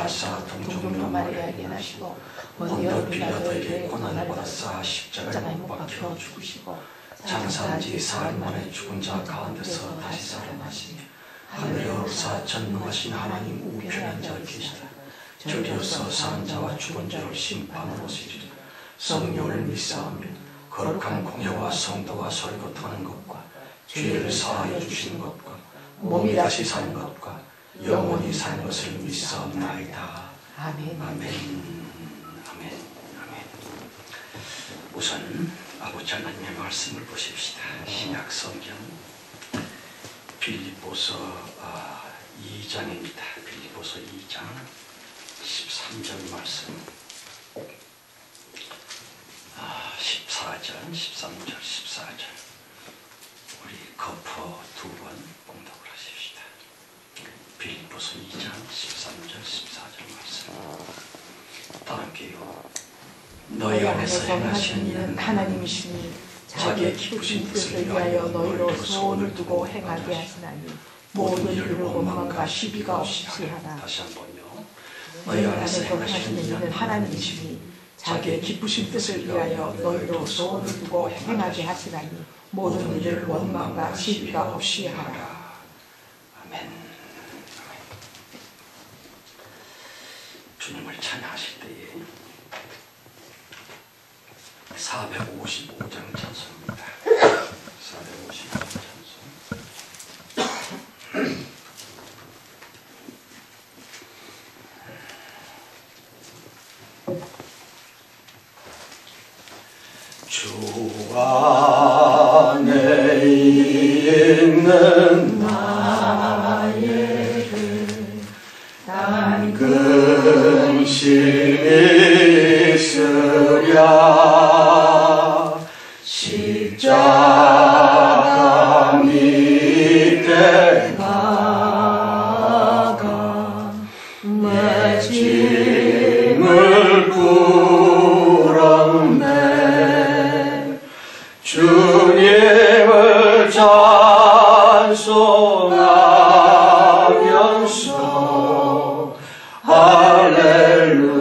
하사 동정녀 마리아에게 나시고 본디오 빌라도에게 고난을 받으사 십자가에 못 박혀 죽으시고 장사한 지 사흘 만에 죽은 자 가운데서 다시 살아나시며 하늘에 오르사 전능하신 하나님 우편에 앉아 계시다. 저리로서 사는 자와 죽은 자를 심판하러 오시리라. 성령을 믿사오며 거룩한 공예와 성도와 설거하는 것과 죄를 사하여 주시는 것과 몸이 다시 사는 것과 영원히 사는 것을 믿사옵나이다. 아멘. 아멘. 아멘. 아멘. 우선 아버지 하나님의 말씀을 보십시다. 신약 성경 빌립보서 2장입니다. 빌립보서 2장 13절 말씀, 14절, 13절, 14절 우리 거푸 두 번 봉독을 하십시다. 빌립보서 2장 13절, 14절 말씀 다 함께요. 너희 안에서 행하시는 일은 하나님이시니 자기의 기쁘신 뜻을 위하여 너희로 소원을 두고 행하게 하시나니 모든 일을 원망과 시비가 없이 하라. 다시 한번요. 너희 안에서 행하시는 일은 하나님이시니 자기의 기쁘신 뜻을 위하여 너희로 소원을 두고 행하게 하시나니 모든 일을 원망과 시비가 없이 하라. 아멘. 주님을 찬양하실 때에 455장 찬송입니다. 455장 찬송. 주 안에 있는 나에게 당근심이 있으랴. 십자가 밑에 나가 내 짐을 풀었네. 주님을 찬송하면서 할렐루야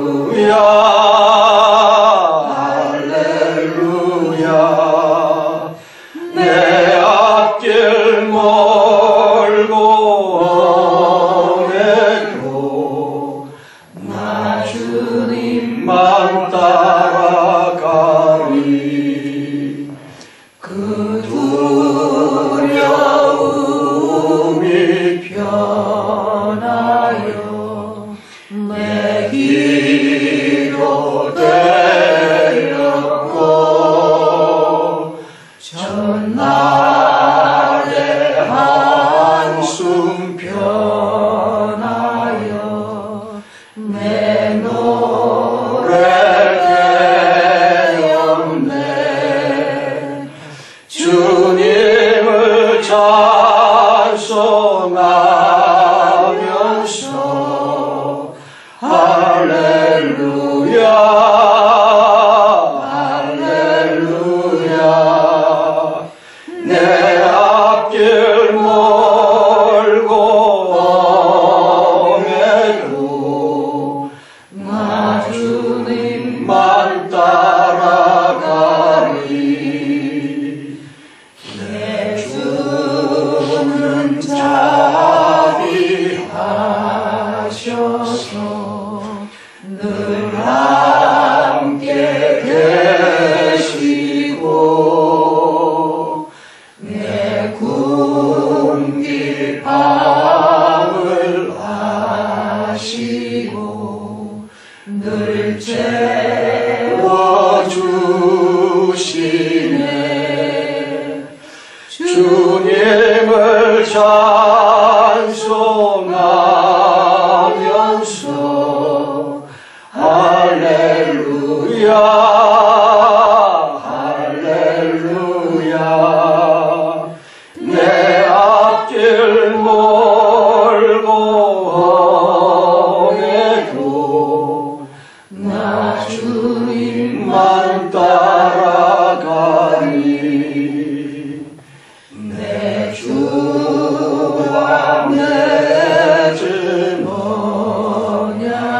주님을 찬송하면서 할렐루야 내 앞길 멀고 험해도 나 주님만 따라가니 내 주와 맺은 언약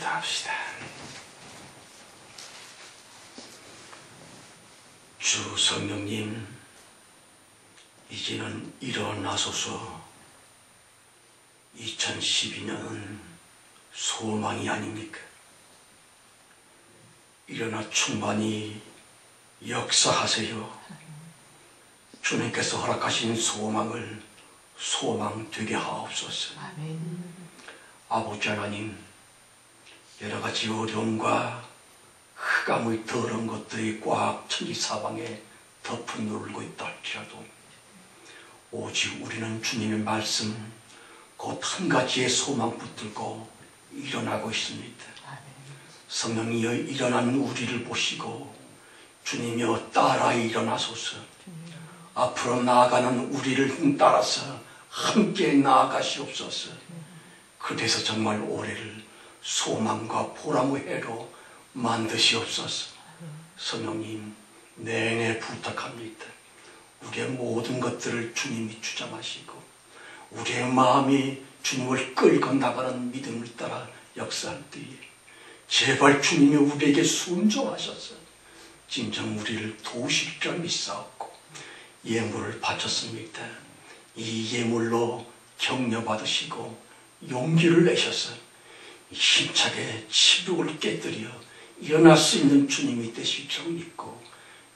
기도합시다. 주 성령님, 이제는 일어나소서. 2012년은 소망이 아닙니까? 일어나 충만히 역사하세요. 주님께서 허락하신 소망을 소망되게 하옵소서. 아멘. 아버지 하나님, 여러가지 어려움과 흑암의 더러운 것들이 꽉 천지사방에 덮어 누르고 있다 할지라도 오직 우리는 주님의 말씀 곧 한 가지의 소망 붙들고 일어나고 있습니다. 성령이여 일어난 우리를 보시고 주님이여 따라 일어나소서. 앞으로 나아가는 우리를 따라서 함께 나아가시옵소서. 그래서 정말 올해를 소망과 보람의 해로 만드시옵소서. 성령님 내내 부탁합니다. 우리의 모든 것들을 주님이 주장하시고 우리의 마음이 주님을 끌고 나가는 믿음을 따라 역사할 때에 제발 주님이 우리에게 순종하셔서 진정 우리를 도우실 줄 믿사옵고 예물을 바쳤습니다. 이 예물로 격려받으시고 용기를 내셔서 힘차게 치욕을 깨뜨려 일어날 수 있는 주님이 되실 줄 믿고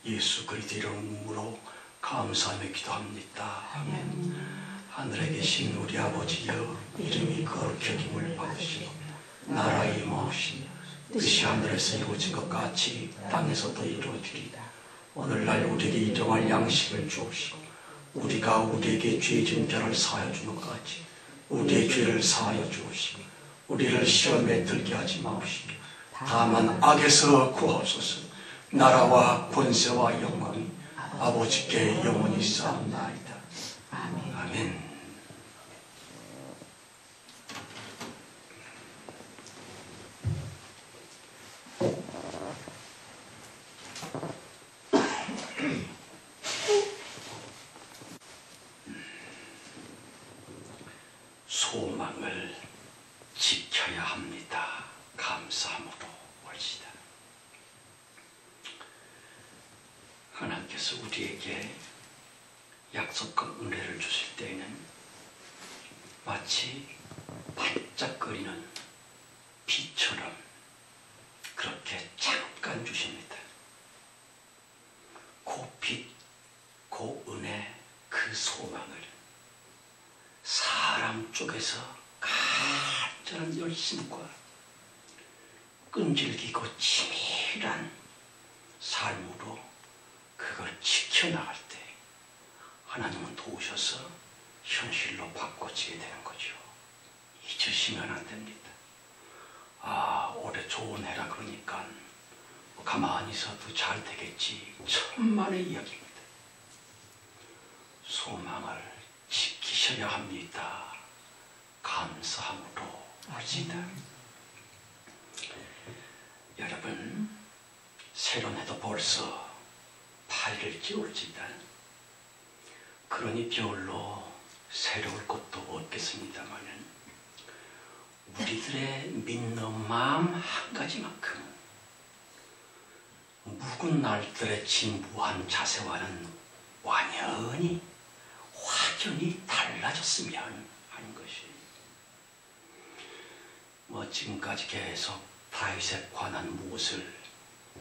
예수 그리스도의 이름으로 감사하며 기도합니다. 아멘. 하늘에 계신 우리 아버지여, 이름이 거룩히 여김을 받으시고 나라의 임하옵시며 뜻이 하늘에서 이루어진 것 같이 땅에서도 이루어지리이다. 오늘날 우리에게 일용할 양식을 주옵시고 우리가 우리에게 죄 지은 자를 사하여 주는 것 같이 우리의 죄를 사하여 주옵시고 우리를 시험에 들게 하지 마옵시고 다만 악에서 구하옵소서. 나라와 권세와 영광이 아버지께 영원히 쌓옵나이다. 아멘. 소망을 지켜야 합니다. 감사함으로 옳시다. 하나님께서 우리에게 약속과 은혜를 주실 때에는 마치 반짝거리는 빛처럼 그렇게 잠깐 주십니다. 그 빛, 그 은혜, 그 소망을 사람 쪽에서 간절한 열심과 끈질기고 치밀한 삶으로 그걸 지켜나갈 때 하나님은 도우셔서 현실로 바꿔지게 되는 거죠. 잊으시면 안 됩니다. 아, 올해 좋은 해라 그러니까 가만히 있어도 잘 되겠지. 천만의 이야기입니다. 소망을 지키셔야 합니다. 감사함으로 하시다. 여러분, 새로운 해도 벌써 8일째 올지다. 그러니 겨울로 새로울 것도 없겠습니다마는 우리들의 믿는 마음 한 가지만큼 묵은 날들의 진부한 자세와는 완연히 확연히 달라졌으면 하는 것이 지금까지 계속 다윗에 관한 무엇을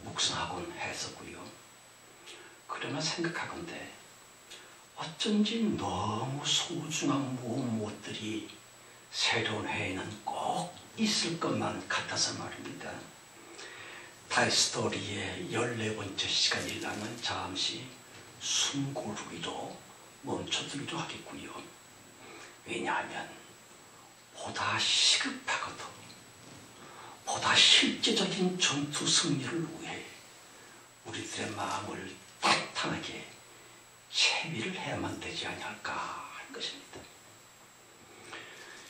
묵상하곤 했었고요. 그러나 생각하건대 어쩐지 너무 소중한 무엇들이 새로운 해에는 꼭 있을 것만 같아서 말입니다. 다윗 스토리의 14번째 시간이라면 잠시 숨 고르기로 멈춰두기도 하겠고요. 왜냐하면 보다 시급하고도 보다 실제적인 전투 승리를 위해 우리들의 마음을 탄탄하게 채비를 해야만 되지 않을까 하는 것입니다.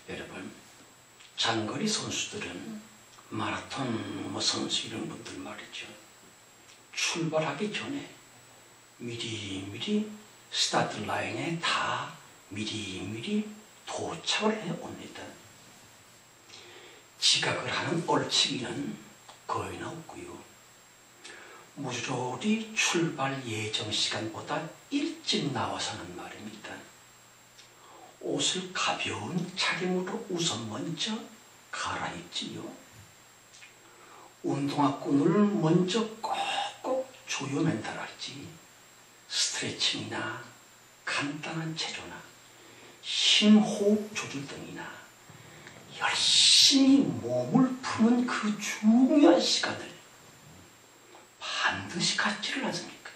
여러분, 장거리 선수들은 마라톤 선수 이런 분들 말이죠. 출발하기 전에 미리미리 스타트 라인에 다 미리미리 도착을 해옵니다. 지각을 하는 얼치기는 거의나 없고요. 무조리 출발 예정 시간보다 일찍 나와서는 말입니다. 옷을 가벼운 차림으로 우선 먼저 갈아입지요. 운동화끈을 먼저 꼭꼭 조여맨달할지 스트레칭이나 간단한 체조나 심호흡 조절 등이나 열심히 몸을 푸는 그 중요한 시간을 반드시 갖지를 않습니까?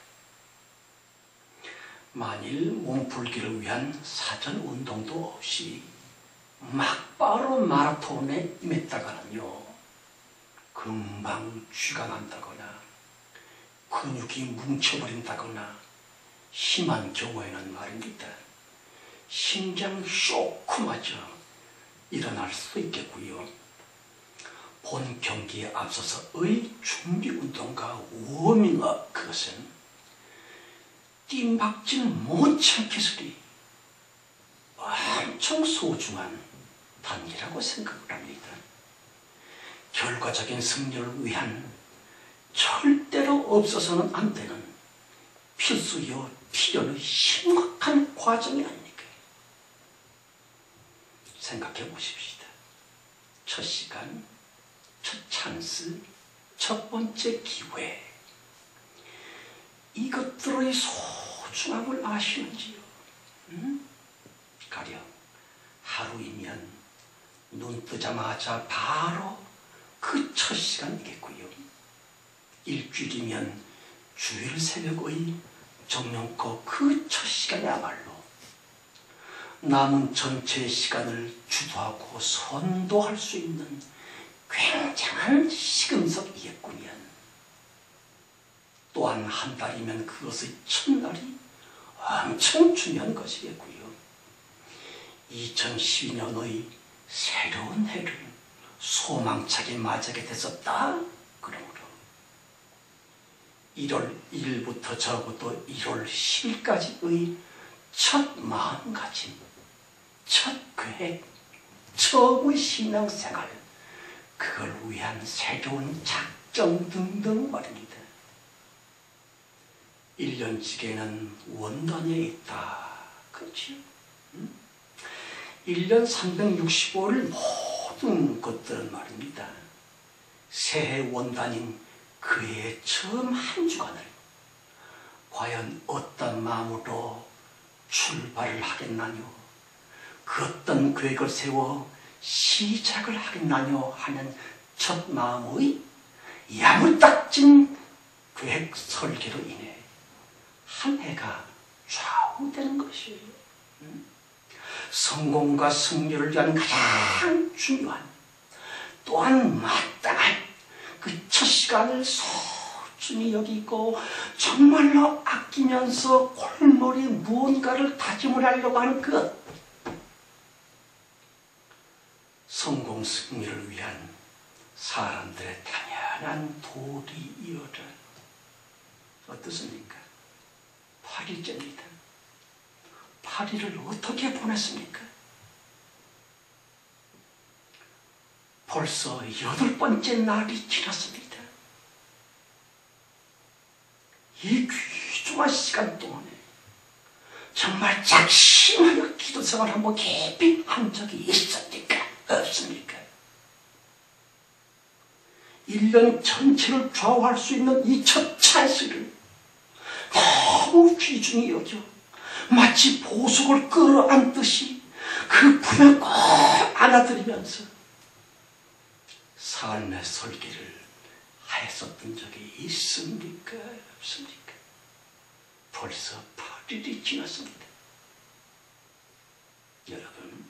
만일 몸풀기를 위한 사전 운동도 없이 막바로 마라톤에 임했다가는요, 금방 쥐가 난다거나 근육이 뭉쳐버린다거나 심한 경우에는 말입니다, 심장 쇼크마저 일어날 수도 있겠고요. 본 경기에 앞서서의 준비 운동과 워밍업, 그것은 뜀박질 못참겠으리 엄청 소중한 단계라고 생각을 합니다. 결과적인 승리를 위한 절대로 없어서는 안 되는 필수요 필연의 심각한 과정이 아닙니까? 생각해 보십시다. 첫 시간, 첫 찬스, 첫 번째 기회, 이것들의 소중함을 아시는지요? 가령 하루이면 눈 뜨자마자 바로 그 첫 시간이겠고요. 일주일이면 주일 새벽의 정령껏 그 첫 시간이야말로 남은 전체 시간을 주도하고 선도할 수 있는 굉장한 시금석이겠군요. 또한 한 달이면 그것의 첫날이 엄청 중요한 것이겠고요. 2012년의 새로운 해를 소망차게 맞이하게 됐었다. 그러므로 1월 1일부터 적어도 1월 10일까지의 첫 마음가짐, 첫 계획, 처음의 신앙생활, 그걸 위한 새로운 작정 등등 말입니다. 1년치계는 원단에 있다. 그렇죠? 1년 365일 모든 것들은 말입니다. 새해 원단인 그의 처음 한 주간을 과연 어떤 마음으로 출발을 하겠나요? 그 어떤 계획을 세워 시작을 하겠나요? 하는 첫 마음의 야무딱진 계획 설계로 인해 한 해가 좌우되는 것이에요. 성공과 승리를 위한 가장 중요한, 또한 마땅한 그 첫 시간을 소중히 여기고 정말로 아끼면서 골머리 무언가를 다짐을 하려고 하는 것, 성공 승리를 위한 사람들의 당연한 도리이어라. 어떻습니까? 8일째입니다. 8일을 어떻게 보냈습니까? 벌써 8번째 날이 지났습니다. 이 귀중한 시간 동안에 정말 작심하여 기도 생활 한번 깊이 한 적이 있습니까? 없습니까? 1년 전체를 좌우할 수 있는 이 첫 찬스를 너무 귀중히 여겨 마치 보석을 끌어안듯이 그 품에 꼭 안아들이면서 삶의 설계를 하였었던 적이 있습니까? 없습니까? 벌써 8일이 지났습니다. 여러분,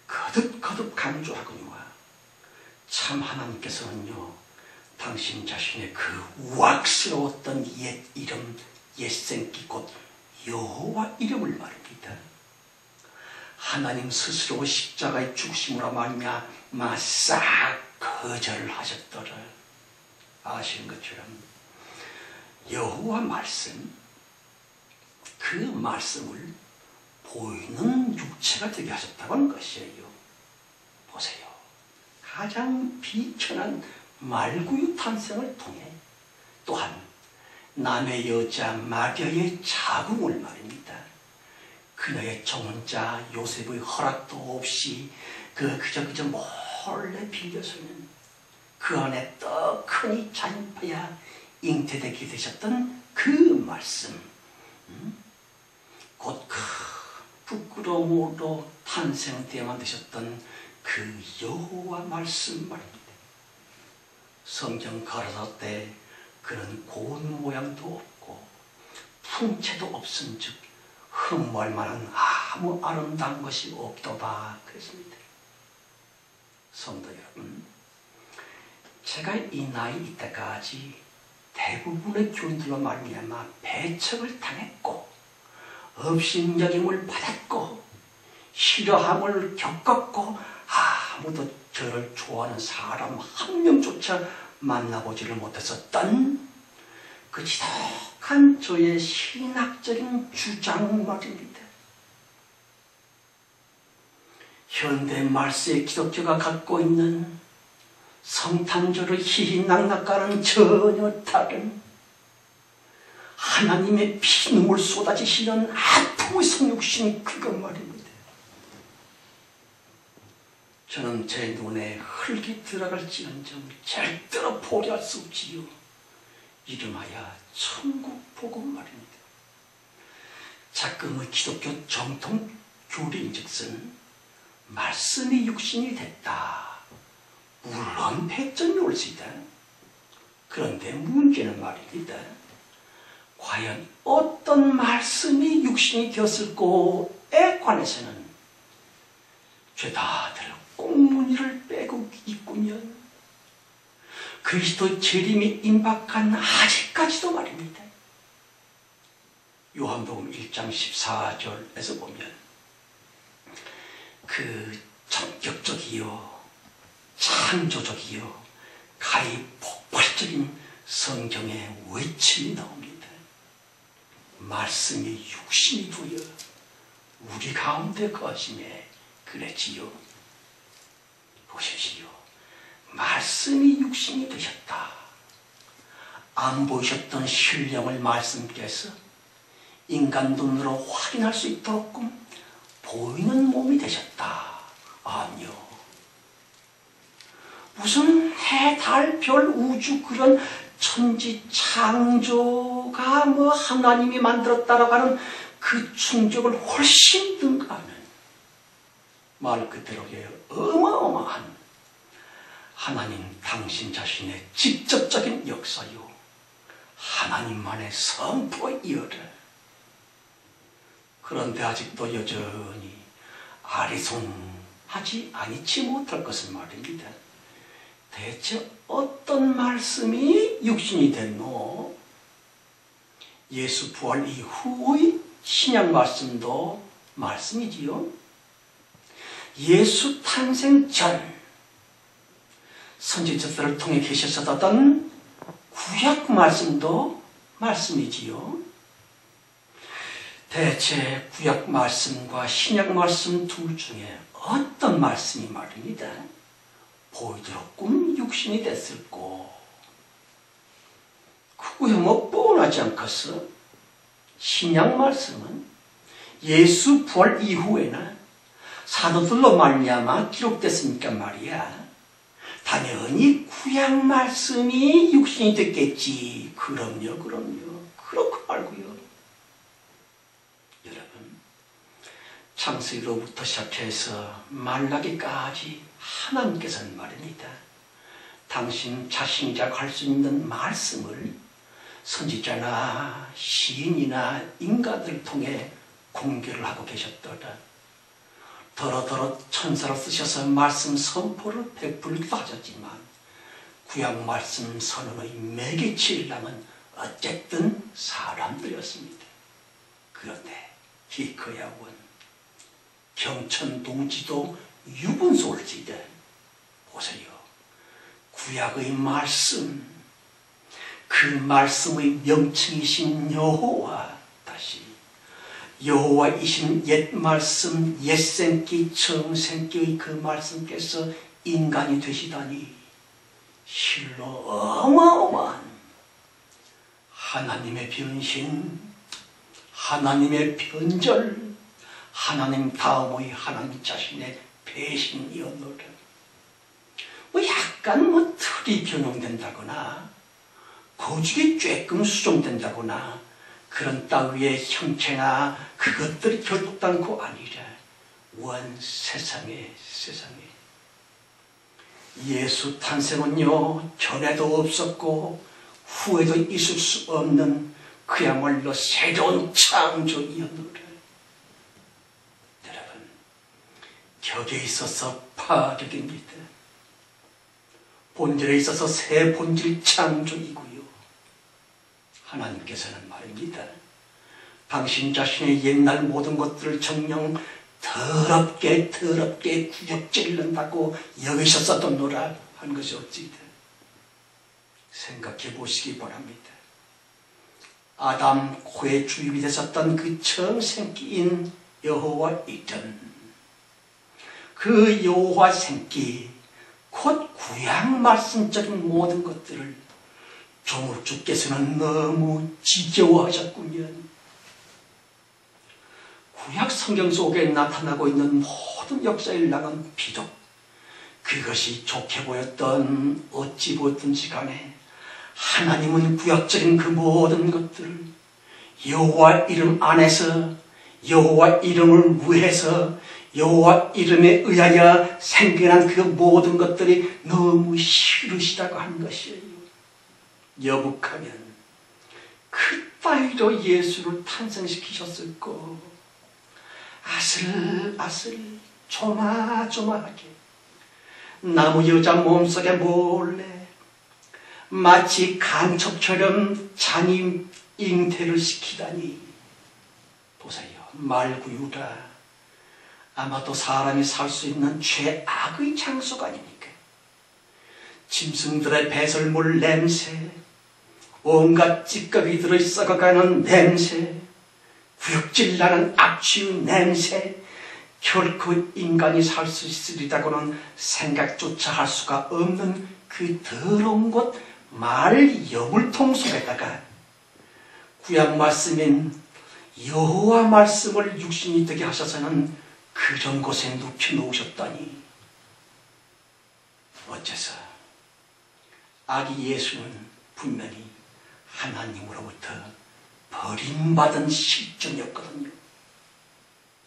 거듭거듭 강조하거니와 참 하나님께서는요, 당신 자신의 그 우악스러웠던 옛 이름, 옛 생기 곧 여호와 이름을 말입니다. 하나님 스스로 십자가의 죽으심으로 말미암아 싹 거절을 하셨더라. 아시는 것처럼 여호와 말씀, 그 말씀을 보이는 육체가 되게 하셨다고 하는 것이에요. 보세요. 가장 비천한 말구유 탄생을 통해 또한 남의 여자 마리아의 자궁을 말입니다. 그녀의 정혼자 요셉의 허락도 없이 그저 몰래 빌려서는 그 안에 떡하니 자연파야 잉태되게 되셨던 그 말씀, 곧 그 부끄러움으로 탄생되어만 되셨던 그 여호와 말씀 말입니다. 성경 가라사 때 그는 고운 모양도 없고 풍채도 없은즉 흠모할 만한 아무 아름다운 것이 없도다 그랬습니다. 성도 여러분, 제가 이 나이 이때까지 대부분의 교인들로 말미암아 배척을 당했고 업신여김을 받았고 싫어함을 겪었고 아무도 저를 좋아하는 사람 한 명조차 만나보지를 못했었던 그 지독한 저의 신학적인 주장 말입니다. 현대 말세의 기독교가 갖고 있는 성탄절의 희희낙낙과는 전혀 다른 하나님의 피눈물 쏟아지시는 아픔의 성육신이 그것 말입니다. 저는 제 눈에 흙이 들어갈지언정 절대로 포기할 수 없지요. 이름하여 천국 복음 말입니다. 작금의 기독교 정통 교리인즉슨 말씀이 육신이 됐다. 물론 백전이 올 수 있다. 그런데 문제는 말입니다. 과연 어떤 말씀이 육신이 되었을꼬에 관해서는 죄다들 꽁무니를 빼고 있구면 그리스도 재림이 임박한 아직까지도 말입니다. 요한복음 1장 14절에서 보면 그 전격적이요 창조적이요 가히 폭발적인 성경의 외침이 나옵니다. 말씀이 육신이 되어 우리 가운데 거하심에 그랬지요. 보십시오. 말씀이 육신이 되셨다. 안 보이셨던 신령을 말씀께서 인간 눈으로 확인할 수 있도록 보이는 몸이 되셨다. 아니요. 무슨 해, 달, 별, 우주 그런 천지 창조가 하나님이 만들었다라고 하는 그 충격을 훨씬 능가하는 말 그대로의 어마어마한 하나님 당신 자신의 직접적인 역사요 하나님만의 선포의 이어를 그런데 아직도 여전히 아리송하지 아니치 못할 것은 말입니다. 대체 어떤 말씀이 육신이 됐노? 예수 부활 이후의 신약 말씀도 말씀이지요. 예수 탄생 전 선지자들을 통해 계셨었던 구약 말씀도 말씀이지요. 대체 구약 말씀과 신약 말씀 둘 중에 어떤 말씀이 말입니다. 보이도록 육신이 됐을꼬. 그거야 뻔하지 않겠어? 신약 말씀은 예수 부활 이후에나 사도들로 말미암아 기록됐으니까 말이야. 당연히 구약 말씀이 육신이 됐겠지. 그럼요. 그렇고 말고요. 여러분, 창세기로부터 시작해서 말라기까지 하나님께서는 말입니다. 당신 자신이자 할 수 있는 말씀을 선지자나 시인이나 인간들을 통해 공개를 하고 계셨더라. 더러더러 천사로 쓰셔서 말씀 선포를 베풀기도 하셨지만 구약 말씀 선언의 매개체일랑은 어쨌든 사람들이었습니다. 그런데 히크야원 경천동지도 유분소올지이다. 보세요. 구약의 말씀, 그 말씀의 명칭이신 여호와, 다시 여호와이신 옛 말씀, 옛생기, 정생기의 그 말씀께서 인간이 되시다니 실로 어마어마한 하나님의 변신, 하나님의 변절, 하나님 다음의 하나님 자신의 배신이었노라. 약간 틀이 변형된다거나 고죽이 조금 수정된다거나 그런 따위의 형체나 그것들이 결단코 아니라 원 세상에 예수 탄생은요 전에도 없었고 후에도 있을 수 없는 그야말로 새로운 창조이었노라. 여러분, 격에 있어서 파격입니다. 본질에 있어서 새 본질 창조이고요. 하나님께서는 말입니다. 당신 자신의 옛날 모든 것들을 정녕 더럽게 구역질른다고 여기셨었던노라 하는 것이 어찌다. 생각해 보시기 바랍니다. 아담 코에 주입이 됐었던 그 처음 생기인 여호와 이름, 그 여호와 생기 곧 구약 말씀적인 모든 것들을 조물주께서는 너무 지겨워하셨군요. 구약 성경 속에 나타나고 있는 모든 역사의 일랑은 비록 그것이 좋게 보였던 어찌 보였든지 간에 하나님은 구약적인 그 모든 것들을 여호와 이름 안에서 여호와 이름을 위해서 여호와 이름에 의하여 생겨난 그 모든 것들이 너무 싫으시다고 하는 것이에요. 여북하면 그 따위로 예수를 탄생시키셨을까? 아슬아슬 조마조마하게 나무 여자 몸속에 몰래 마치 간첩처럼 잔임 잉태를 시키다니. 보세요. 말구유라. 아마도 사람이 살 수 있는 최악의 장소가 아닙니까? 짐승들의 배설물 냄새, 온갖 찌꺼기 들어 썩어가는 냄새, 구역질나는 악취의 냄새, 결코 인간이 살 수 있으리라고는 생각조차 할 수가 없는 그 더러운 곳 말 여물통 속에다가 구약 말씀인 여호와 말씀을 육신이 되게 하셔서는 그런 곳에 눕혀놓으셨다니. 어째서 아기 예수는 분명히 하나님으로부터 버림받은 실정이었거든요.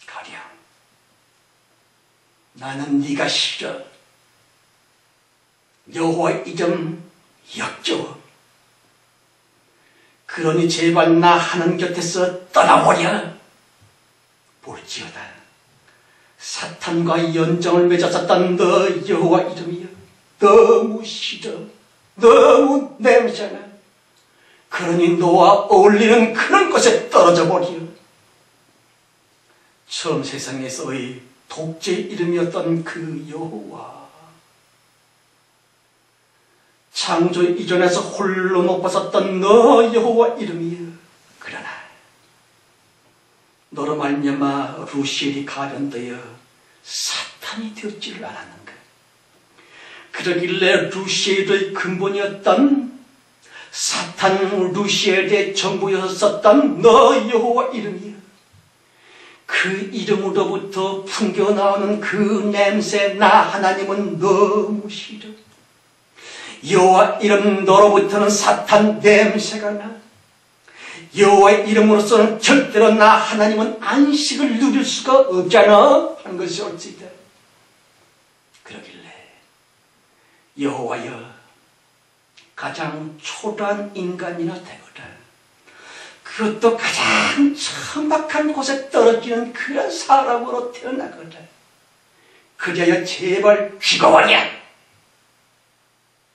가령 나는 네가 싫어. 여호와 이름 역겨워. 그러니 제발 나 하는 곁에서 떠나버려. 볼지어다 사탄과 연정을 맺었었던 너 여호와 이름이여, 너무 싫어. 너무 냄새나. 그러니 너와 어울리는 그런 곳에 떨어져 버려. 처음 세상에서의 독재 이름이었던 그 여호와, 창조 이전에서 홀로 높아섰던 너 여호와 이름이여. 그러나 너로 말미암아 루시엘이 가변되어 사탄이 되었지를 않았는가. 그러길래 루시엘의 근본이었던 사탄 루시엘의 정부였었던 너 여호와 이름이여, 그 이름으로부터 풍겨나오는 그 냄새 나 하나님은 너무 싫어. 여호와 이름 너로부터는 사탄 냄새가 나. 여호와의 이름으로서는 절대로 나 하나님은 안식을 누릴 수가 없잖아 하는 것이 어찌다. 그러길래 여호와여, 가장 초라한 인간이나 되거라. 그것도 가장 천박한 곳에 떨어지는 그런 사람으로 태어나거라. 그래야 제발 죽어버려.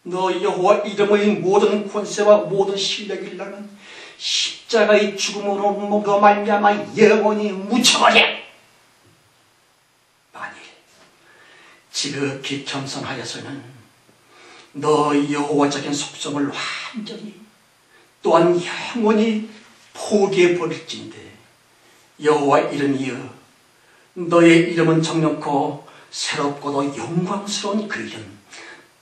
너 여호와 이름의 모든 권세와 모든 실력이라면 십자가의 죽음으로 말미암아 영원히 묻혀버려. 만일 지극히 겸손하여서는 너 여호와적인 속성을 완전히 또한 영원히 포기해버릴진데, 여호와 이름이여, 너의 이름은 정놓고 새롭고도 영광스러운 그 이름,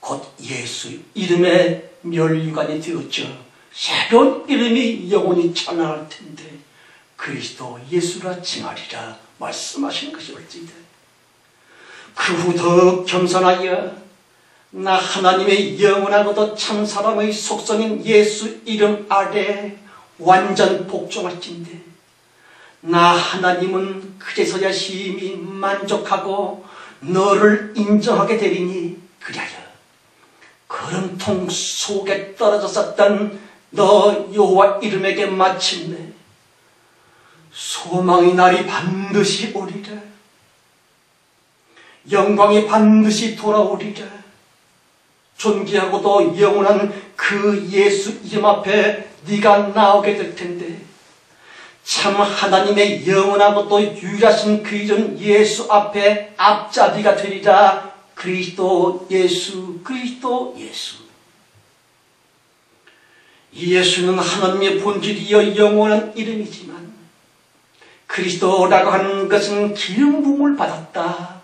곧 예수 이름의 멸류관이 되었죠. 새로운 이름이 영원히 찬양할 텐데 그리스도 예수라 칭하리라 말씀하신 것이 옳지이다. 그 후 더욱 겸손하여 나 하나님의 영원하고도 참 사람의 속성인 예수 이름 아래 완전 복종할진대 나 하나님은 그제서야 심히 만족하고 너를 인정하게 되리니 그리하여 걸음통 속에 떨어졌었던 너 여호와 이름에게 마침내 소망의 날이 반드시 오리라. 영광이 반드시 돌아오리라. 존귀하고도 영원한 그 예수 이름 앞에 네가 나오게 될 텐데 참 하나님의 영원하고 또 유일하신 그 이름 예수 앞에 앞잡이가 되리라. 그리스도 예수, 그리스도 예수. 이 예수는 하나님의 본질이여 영원한 이름이지만 그리스도라고 하는 것은 기름 부음을 받았다.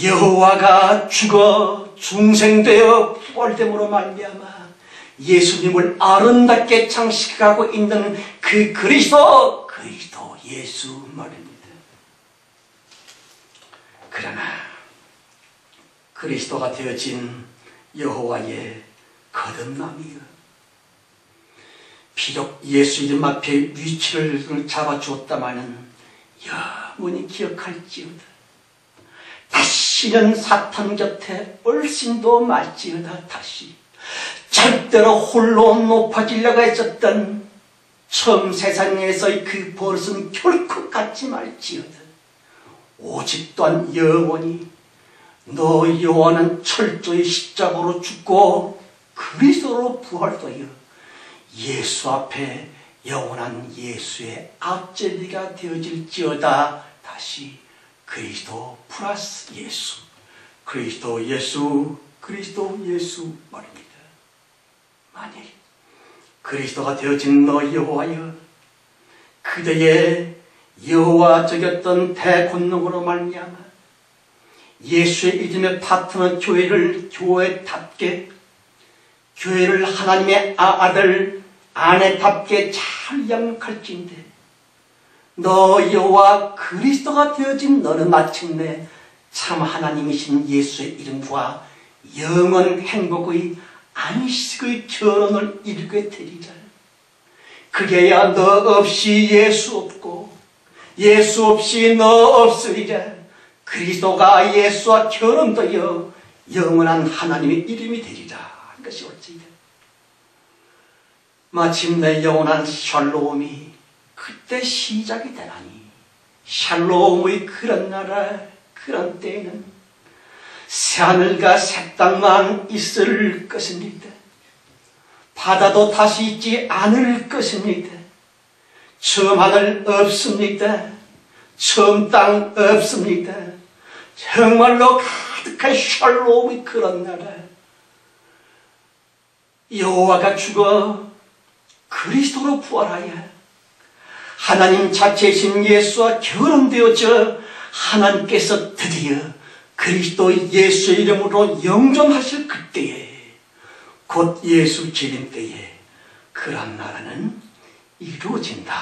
여호와가 죽어 중생되어 부활됨으로 말미암아 예수님을 아름답게 장식하고 있는 그 그리스도 예수 말입니다. 그러나 그리스도가 되어진 여호와의 거듭남이여 비록 예수 이름 앞에 위치를 잡아주었다마는 영원히 기억할지어다. 다시는 사탄 곁에 얼씬도 말지어다. 다시 절대로 홀로 높아지려고 했었던 처음 세상에서의 그 버릇은 결코 갖지 말지어다. 오직 또한 영원히 너 여호와는 철저히 십자가로 죽고 그리스도로 부활되어 예수 앞에 영원한 예수의 앞제비가 되어질지어다. 다시 그리스도 플러스 예수, 그리스도 예수, 그리스도 예수 말입니다. 만일 그리스도가 되어진 너 여호와여 그대의 여호와적이었던 대권능으로 말미암아 예수의 이름의 파트너 교회를 교회답게 교회를 하나님의 아들 아내답게 잘 양육할진대 너 여호와 그리스도가 되어진 너는 마침내 참 하나님이신 예수의 이름과 영원 행복의 안식의 결혼을 이루게 되리라. 그게야 너 없이 예수 없고 예수 없이 너 없으리라. 그리스도가 예수와 결혼되어 영원한 하나님의 이름이 되리라. 것이 옳지이다. 마침내 영원한 샬롬이 그때 시작이 되나니 샬롬의 그런 나라 그런 때에는 새하늘과 새 땅만 있을 것입니다. 바다도 다시 있지 않을 것입니다. 처음 하늘 없습니다. 처음 땅 없습니다. 정말로 가득한 샬롬의 그런 나라 여호와가 죽어 그리스도로 부활하여 하나님 자체이신 예수와 결혼되어져 하나님께서 드디어 그리스도 예수의 이름으로 영존하실 그때에 곧 예수 재림 때에 그런 나라는 이루어진다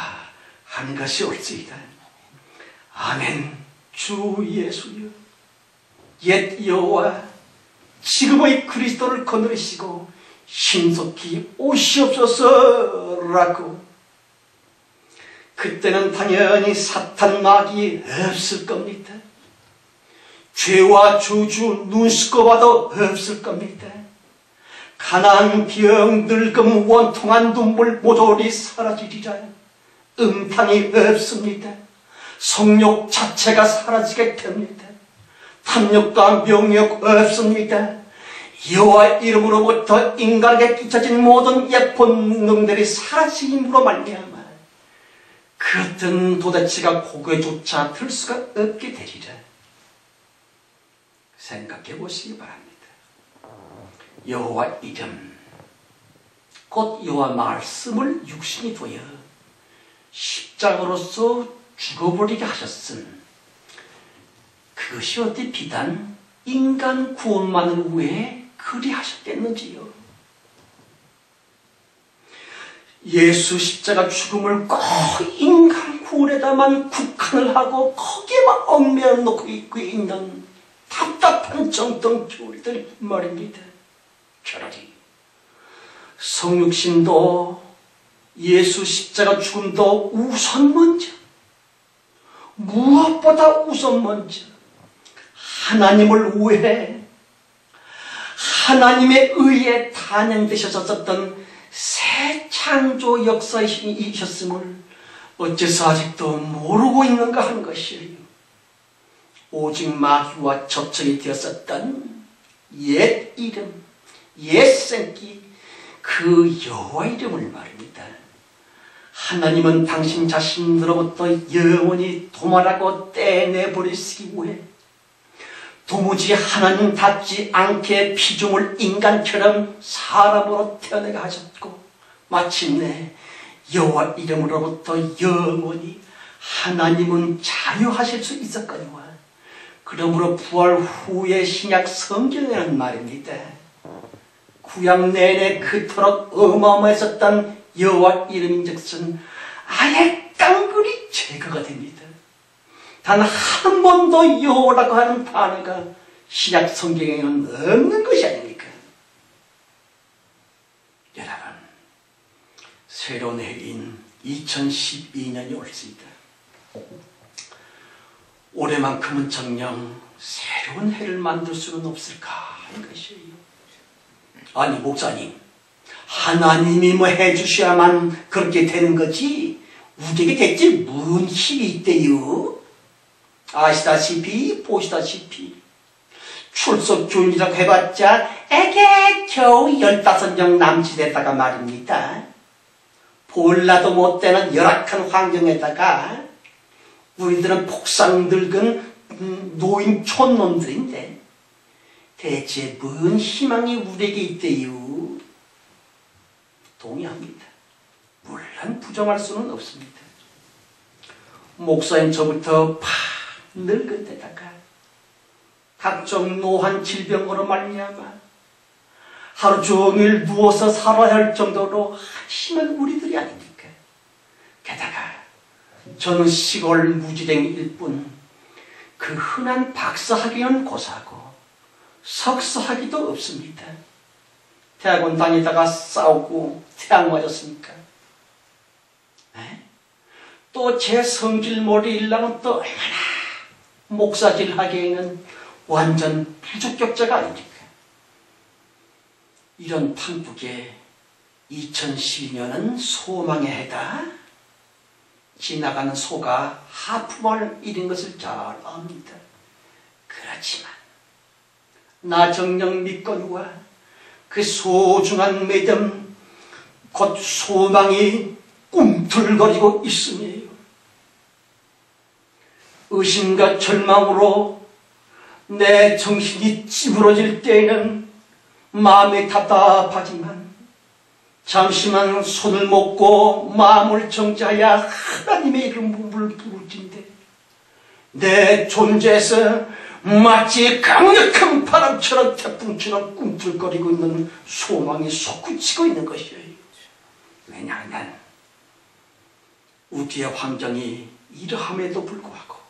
하는 것이 옳습니다. 아멘. 주 예수여 옛 여호와 지금의 그리스도를 거느리시고 신속히 오시옵소서라고. 그때는 당연히 사탄 마귀 없을 겁니다. 죄와 주주 눈씻고 봐도 없을 겁니다. 가난, 병, 늙음, 원통한 눈물 모조리 사라지리라. 음탕이 없습니다. 성욕 자체가 사라지게 됩니다. 탐욕과 명욕 없습니다. 여호와 이름으로부터 인간에게 끼쳐진 모든 예본능들이 사라짐으로 말미암아 그 어떤 도대체가 고개조차 들 수가 없게 되리라. 생각해 보시기 바랍니다. 여호와 이름 곧 여호와 말씀을 육신이 되어 십자가로서 죽어버리게 하셨음 그것이 어디 비단 인간 구원만을 위해 그리하셨겠는지요. 예수 십자가 죽음을 꼭 인간 구원에다만 국한을 하고 거기에만 얽매여 놓고 있는 답답한 정통교리들 말입니다. 차라리 성육신도 예수 십자가 죽음도 우선 먼저, 무엇보다 우선 먼저 하나님을 위해 하나님의 의에 단행되셨었던 새 창조 역사이셨음을 어째서 아직도 모르고 있는가 하는 것이에요. 오직 마귀와 접촉이 되었었던 옛 이름, 옛 생기, 그 여호와 이름을 말입니다. 하나님은 당신 자신으로부터 영원히 도말하고 떼내버리시기 위해 도무지 하나님답지 않게 피조물 인간처럼 사람으로 태어나게 하셨고, 마침내 여호와 이름으로부터 영원히 하나님은 자유하실 수 있었거니와, 그러므로 부활 후의 신약 성경에는 말입니다. 구약 내내 그토록 어마어마했었던 여호와 이름인즉슨 아예 깡그리 제거가 됩니다. 단 한 번도 여호와라고 하는 단어가 신약 성경에는 없는 것이 아닙니까? 여러분, 새로운 해인 2012년이 올습니다. 올해만큼은 정녕 새로운 해를 만들 수는 없을까 하는 것이에요. 아니 목사님, 하나님이 뭐 해주셔야만 그렇게 되는 거지 우리에게 대체 무슨 힘이 있대요? 아시다시피 보시다시피 출석교인이라고 해봤자 에게 겨우 15명 남짓에다가 말입니다. 볼라도 못되는 열악한 환경에다가 우리들은 폭삭 늙은 노인 촌놈들인데 대체 뭔 희망이 우리에게 있대요? 동의합니다. 물론 부정할 수는 없습니다. 목사님 저부터 늙은 데다가 각종 노한 질병으로 말미암아 하루 종일 누워서 살아야 할 정도로 한심한 우리들이 아닙니까? 게다가 저는 시골 무지랭이일 뿐 그 흔한 박사학위는 고사하고 석사학위도 없습니다. 대학원 다니다가 싸우고 태양 맞았습니까? 또 제 성질머리 일랑은 또 얼마나 목사질 하기에는 완전 부적격자가 아닙니까? 이런 판국에 2012년은 소망의 해다. 지나가는 소가 하품을 잃은 것을 잘 압니다. 그렇지만 나 정녕 믿거니와 그 소중한 믿음 곧 소망이 꿈틀거리고 있음이에요. 의심과 절망으로 내 정신이 찌부러질 때에는 마음이 답답하지만 잠시만 손을 놓고 마음을 정지하여 하나님의 이름을 부를진데 내 존재에서 마치 강력한 바람처럼 태풍처럼 꿈틀거리고 있는 소망이 솟구치고 있는 것이에요. 왜냐하면 우리의 환경이 이러함에도 불구하고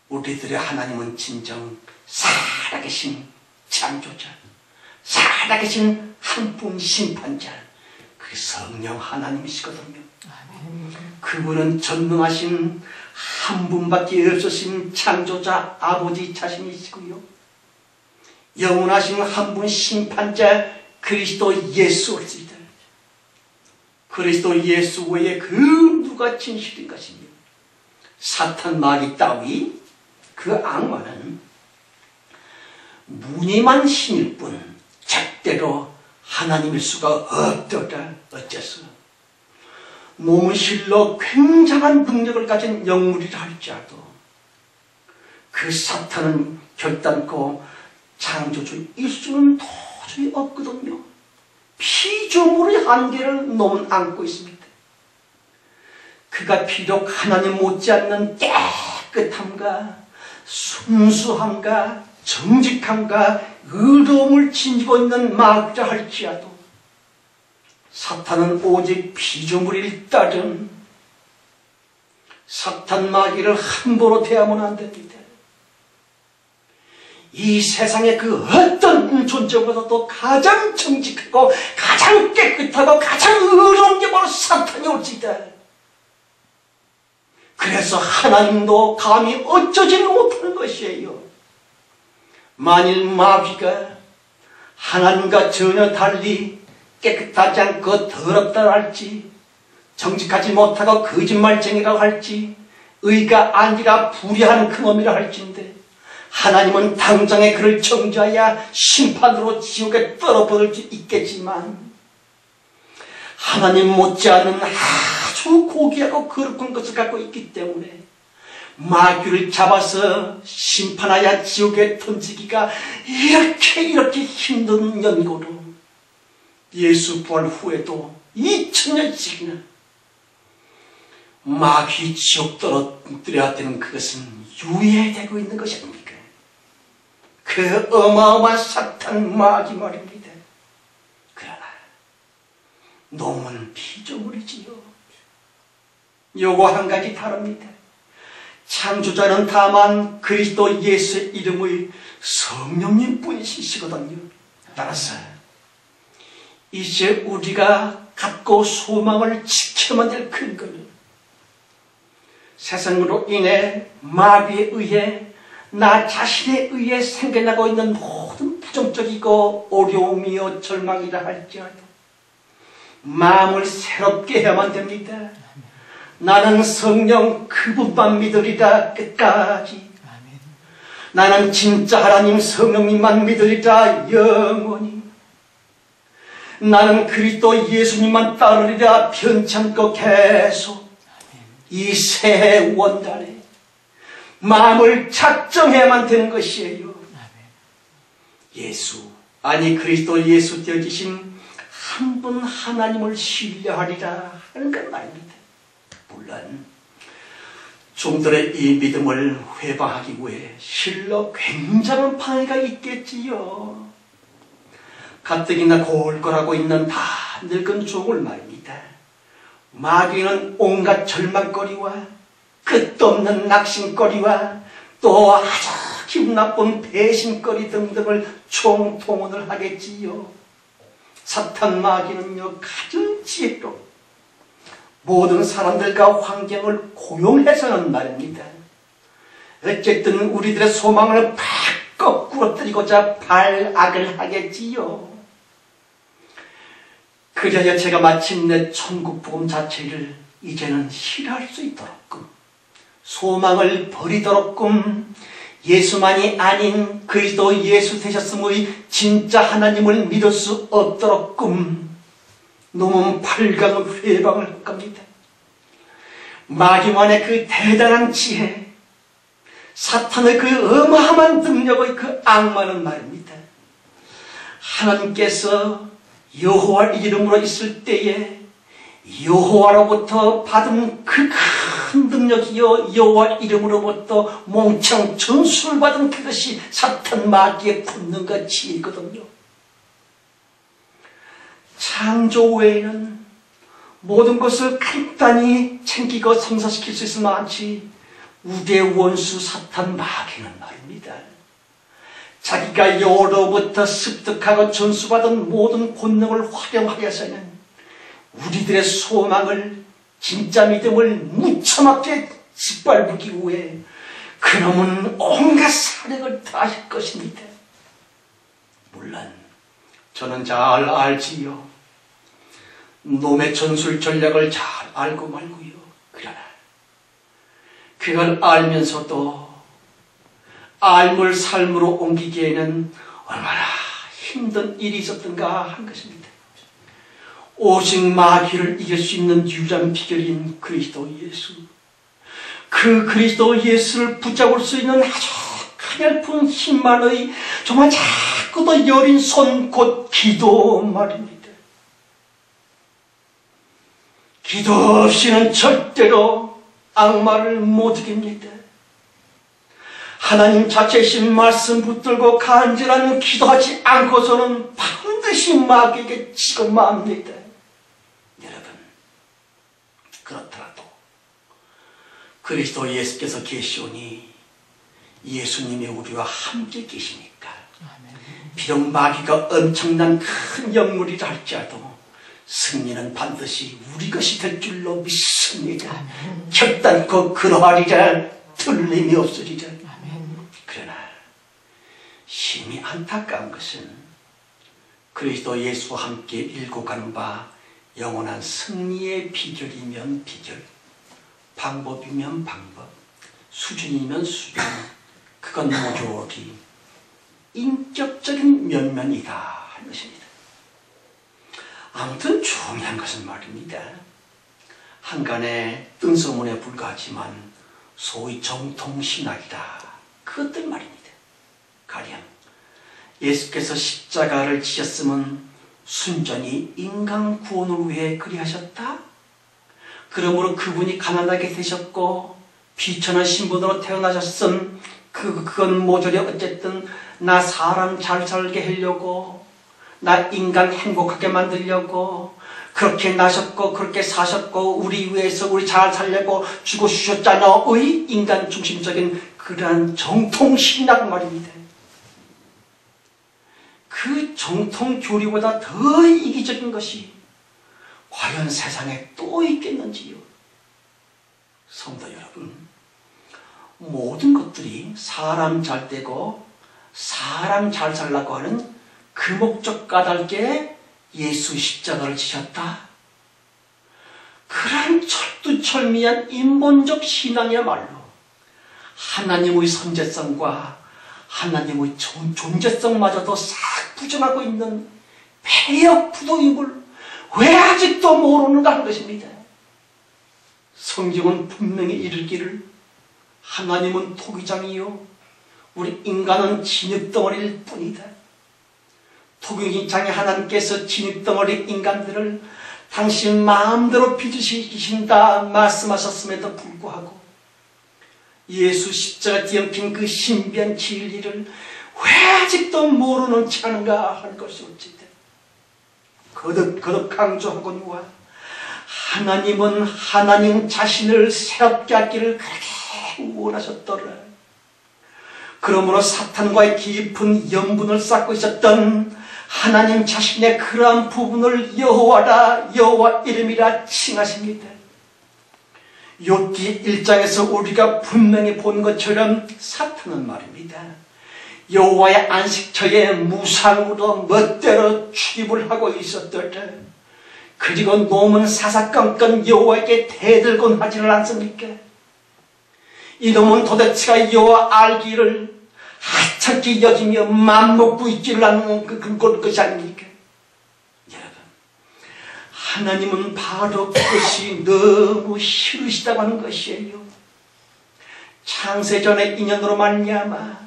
우리들의 하나님은 진정 살아계신 창조자, 살아계신 한 분 심판자, 그 성령 하나님이시거든요. 그분은 전능하신 한 분밖에 없으신 창조자 아버지 자신이시고요. 영원하신 한 분 심판자 그리스도 예수입니다. 그리스도 예수 외에 그 누가 진실인 것이며 사탄 마귀 따위 그 악마는 무늬만 신일 뿐 절대로 하나님일 수가 없더라. 어째서 몸은 실로 굉장한 능력을 가진 영물이라 할지라도 그 사탄은 결단코 창조주일 수는 도저히 없거든요. 피조물의 한계를 너무 안고 있습니다. 그가 비록 하나님 못지않는 깨끗함과 순수함과 정직함과 의로움을 지니고 있는 마귀라 할지라도 사탄은 오직 피조물일 따름 사탄 마귀를 함부로 대하면 안 됩니다. 이 세상의 그 어떤 존재보다도 가장 정직하고 가장 깨끗하고 가장 의로운 게 바로 사탄이 올지다. 그래서 하나님도 감히 어쩌지는 못하는 것이에요. 만일 마귀가 하나님과 전혀 달리 깨끗하지 않고 더럽다 할지, 정직하지 못하고 거짓말쟁이라고 할지, 의가 아니라 불의한 그놈이라 할지인데 하나님은 당장에 그를 정죄하여 심판으로 지옥에 떨어버릴 수 있겠지만 하나님 못지않은 아주 고귀하고 거룩한 것을 갖고 있기 때문에 마귀를 잡아서 심판하여 지옥에 던지기가 이렇게 힘든 연고로 예수 부활 후에도 2000년씩이나 마귀 지옥 떨어뜨려야 되는 그것은 유예되고 있는 것이 아닙니까? 그 어마어마한 사탄 마귀 말입니다. 그러나 놈은 피조물이지요. 요거 한 가지 다릅니다. 창조자는 다만 그리스도 예수의 이름의 성령님 뿐이시거든요. 따라서 이제 우리가 갖고 소망을 지켜야만 될 근거는 세상으로 인해 마귀에 의해 나 자신에 의해 생겨나고 있는 모든 부정적이고 어려움이요 절망이라 할지라도 마음을 새롭게 해야만 됩니다. 나는 성령 그분만 믿으리라 끝까지. 나는 진짜 하나님 성령님만 믿으리라 영원히. 나는 그리스도 예수님만 따르리라 변치 않고 계속. 이 새해 원달에 마음을 작정해야만 되는 것이에요. 예수, 아니 그리스도 예수 되어지신 한 분 하나님을 신뢰하리라 하는 것 말입니다. 물론 종들의 이 믿음을 회방하기 위해 실로 굉장한 방해가 있겠지요. 가뜩이나 골골하고 있는 다 늙은 종을 말입니다. 마귀는 온갖 절망거리와 끝도 없는 낙심거리와 또 아주 기분 나쁜 배신거리 등등을 총동원을 하겠지요. 사탄 마귀는요 가진 지혜로 모든 사람들과 환경을 고용해서는 말입니다. 어쨌든 우리들의 소망을 팍 거꾸러뜨리고자 발악을 하겠지요. 그래야 제가 마침내 천국 복음 자체를 이제는 싫어할 수 있도록끔, 소망을 버리도록끔, 예수만이 아닌 그리스도 예수 되셨음의 진짜 하나님을 믿을 수 없도록끔 놈은 8강을 회방을 할 겁니다. 마귀만의 그 대단한 지혜, 사탄의 그 어마어마한 능력의 그 악마는 말입니다. 하나님께서 여호와 이름으로 있을 때에 여호와로부터 받은 그 큰 능력이요 여호와 이름으로부터 몽창 전수를 받은 그것이 사탄 마귀의 본능과 지혜거든요. 창조 외에는 모든 것을 간단히 챙기고 성사시킬 수 있을 만치 우리의 원수 사탄 마귀는 말입니다. 자기가 여호와로부터 습득하고 전수받은 모든 본능을 활용하여서는 우리들의 소망을, 진짜 믿음을 무참하게 짓밟기 위해 그놈은 온갖 사력을 다할 것입니다. 물론 저는 잘 알지요. 놈의 전술 전략을 잘 알고 말고요. 그러나 그걸 알면서도 삶을 삶으로 옮기기에는 얼마나 힘든 일이 있었던가 한 것입니다. 오직 마귀를 이길 수 있는 유일한 비결인 그리스도 예수, 그 그리스도 예수를 붙잡을 수 있는 아주 가냘픈 힘만의 정말 자꾸도 여린 손, 곧 기도 말입니다. 기도 없이는 절대로 악마를 못 이깁니다. 하나님 자체이신 말씀 붙들고 간절한 기도하지 않고서는 반드시 마귀에게 지고 맙니다. 여러분, 그렇더라도 그리스도 예수께서 계시오니 예수님이 우리와 함께 계시니까 비록 마귀가 엄청난 큰 영물이라 할지라도 승리는 반드시 우리 것이 될 줄로 믿습니다. 결단코 그러하리라. 틀림이 없으리라. 그러나 심히 안타까운 것은 그리스도 예수와 함께 일고 가는 바 영원한 승리의 비결이면 비결, 방법이면 방법, 수준이면 수준, 그건 모조리 인격적인 면면이다 하는 것입니다. 아무튼 중요한 것은 말입니다. 한간의 뜬소문에 불과하지만 소위 정통신학이다. 그것들 말입니다. 가령 예수께서 십자가를 지셨음은 순전히 인간 구원을 위해 그리하셨다. 그러므로 그분이 가난하게 되셨고 비천한 신분으로 태어나셨음 그건 모조리 어쨌든 나 사람 잘 살게 하려고, 나 인간 행복하게 만들려고 그렇게 나셨고 그렇게 사셨고 우리 위해서 우리 잘 살려고 죽어주셨잖아의 인간 중심적인 그러한 정통신학 말입니다. 그 정통교리보다 더 이기적인 것이 과연 세상에 또 있겠는지요. 성도 여러분, 모든 것들이 사람 잘 되고 사람 잘 살라고 하는 그 목적 까닭에 예수 십자가를 지셨다. 그러한 철두철미한 인본적 신앙이야말로 하나님의 선제성과 하나님의 존재성마저도 싹 부정하고 있는 폐역부도임을 왜 아직도 모르는가 하는 것입니다. 성경은 분명히 이르기를 하나님은 토기장이요 우리 인간은 진흙덩어리일 뿐이다. 토기장의 하나님께서 진흙덩어리 인간들을 당신 마음대로 빚으시킨다 말씀하셨음에도 불구하고 예수 십자가 뒤엉킨 그 신비한 진리를 왜 아직도 모르는 지 않은가 하는 것이 어찌든 거듭 강조하거니와 하나님은 하나님 자신을 새롭게 하기를 그렇게 원하셨더라. 그러므로 사탄과의 깊은 연분을 쌓고 있었던 하나님 자신의 그러한 부분을 여호와라, 여호와 이름이라 칭하십니다. 욥기 1장에서 우리가 분명히 본 것처럼 사탄은 말입니다. 여호와의 안식처에 무상으로 멋대로 출입을 하고 있었더라. 그리고 놈은 사사건건 여호와에게 대들곤 하지를 않습니까? 이놈은 도대체가 여호와 알기를 하찮게 여기며 맘먹고 있지를 않는 것이 아닙니까? 여러분, 하나님은 바로 그것이 너무 싫으시다고 하는 것이에요. 창세전의 인연으로 말미암아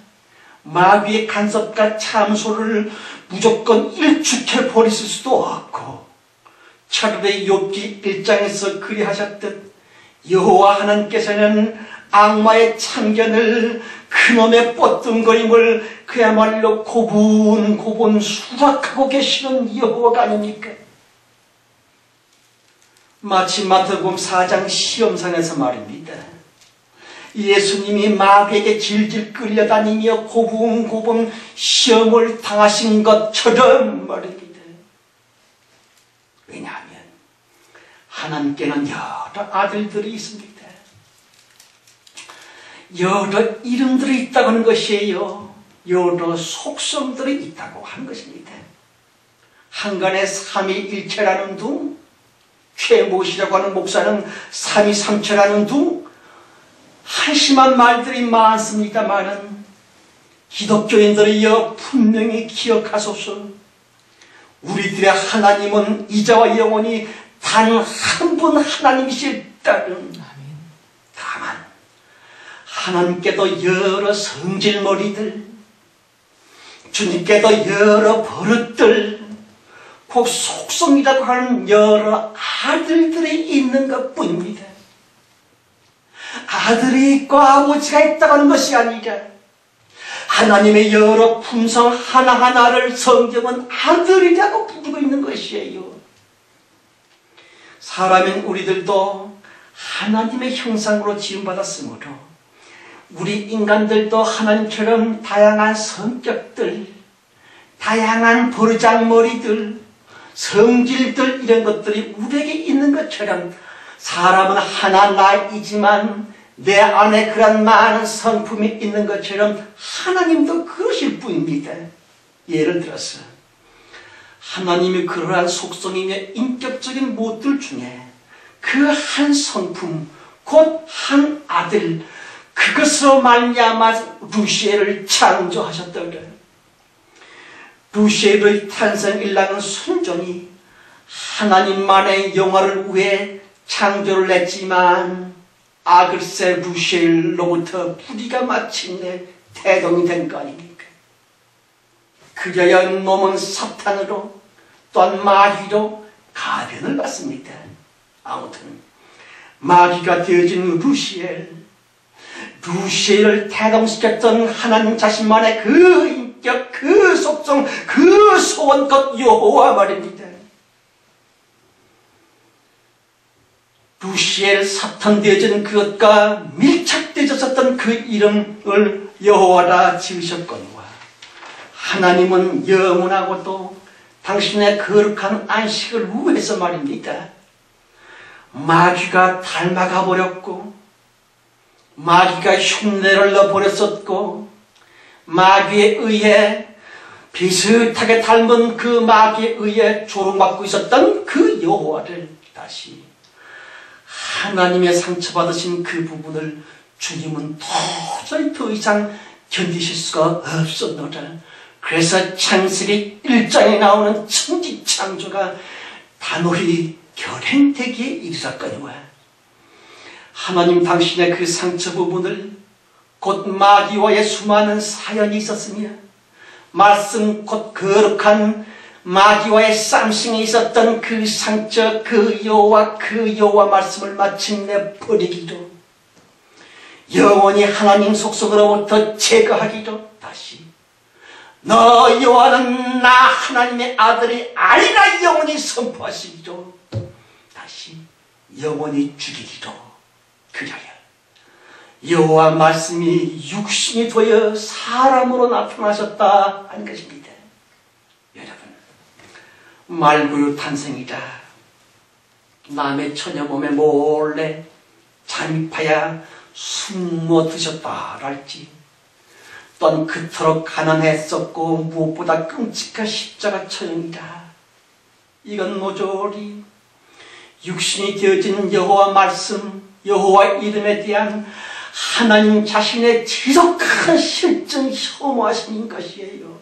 마귀의 간섭과 참소를 무조건 일축해 버릴 수도 없고 차라리 욥기 1장에서 그리하셨듯 여호와 하나님께서는 악마의 참견을 그놈의 뻗뚱거림을 그야말로 고분고분 수락하고 계시는 여호와가 아닙니까? 마치 마태복음 4장 시험상에서 말입니다. 예수님이 마귀에게 질질 끌려다니며 고분고분 시험을 당하신 것처럼 말입니다. 왜냐하면 하나님께는 여러 아들들이 있습니다. 여러 이름들이 있다고 하는 것이에요. 여러 속성들이 있다고 하는 것입니다. 한간에 삼위일체라는 둥, 최모시라고 하는 목사는 삼위삼체라는 둥, 한심한 말들이 많습니다만은 기독교인들이여 분명히 기억하소서. 우리들의 하나님은 이제와 영원히 단 한 분 하나님이시다는. 다만 하나님께도 여러 성질머리들, 주님께도 여러 버릇들, 곧 속성이라고 하는 여러 아들들이 있는 것뿐입니다. 아들이 있고 아버지가 있다고 하는 것이 아니라 하나님의 여러 품성 하나하나를 성경은 아들이라고 부르고 있는 것이에요. 사람인 우리들도 하나님의 형상으로 지음받았으므로 우리 인간들도 하나님처럼 다양한 성격들, 다양한 버르장머리들, 성질들 이런 것들이 우리에게 있는 것처럼 사람은 하나 나이지만 내 안에 그런 많은 성품이 있는 것처럼 하나님도 그러실 뿐입니다. 예를 들어서 하나님이 그러한 속성이며 인격적인 모습들 중에 그 한 성품, 곧 한 아들, 그것으로 말미암아 루시엘을 창조하셨던 거예요. 루시엘의 탄생 일랑은 순전히 하나님만의 영화를 위해 창조를 했지만 글쎄 루시엘로부터 뿌리가 마침내 태동이 된 거 아닙니까? 그려야 놈은 사탄으로 또한 마귀로 가변을 받습니다. 아무튼 마귀가 되어진 루시엘을 태동시켰던 하나님 자신만의 그 인격, 그 속성, 그 소원껏 여호와 말입니다. 루시엘 사탄 되어진 그것과 밀착되어졌던 그 이름을 여호와라 지으셨거니와 하나님은 영원하고도 당신의 거룩한 안식을 위해서 말입니다. 마귀가 닮아가 버렸고 마귀가 흉내를 넣어버렸었고 마귀에 의해 비슷하게 닮은 그 마귀에 의해 조롱받고 있었던 그 여호와를 다시 하나님의 상처받으신 그 부분을 주님은 도저히 더 이상 견디실 수가 없었노라. 그래서 창세기 1장에 나오는 천지창조가 단호히 결행되기에 이르렀거니와 하나님 당신의 그 상처 부분을 곧 마귀와의 수많은 사연이 있었으며 말씀 곧 거룩한 마귀와의 쌈싱이 있었던 그 상처, 그 여호와 말씀을 마침내 버리기로 영원히 하나님 속성으로부터 제거하기로 다시 너 여호와는 나 하나님의 아들이 아니라 영원히 선포하시기로 다시 영원히 죽이기로 그리하여 여호와 말씀이 육신이 되어 사람으로 나타나셨다 하는 것입니다. 여러분, 말구유 탄생이다. 남의 처녀 몸에 몰래 잠입하여 숨어 드셨다랄지 또한 그토록 가난했었고 무엇보다 끔찍한 십자가 처형이다. 이건 모조리 육신이 되어진 여호와 말씀, 여호와 이름에 대한 하나님 자신의 지독한 실증 혐오하신 것이에요.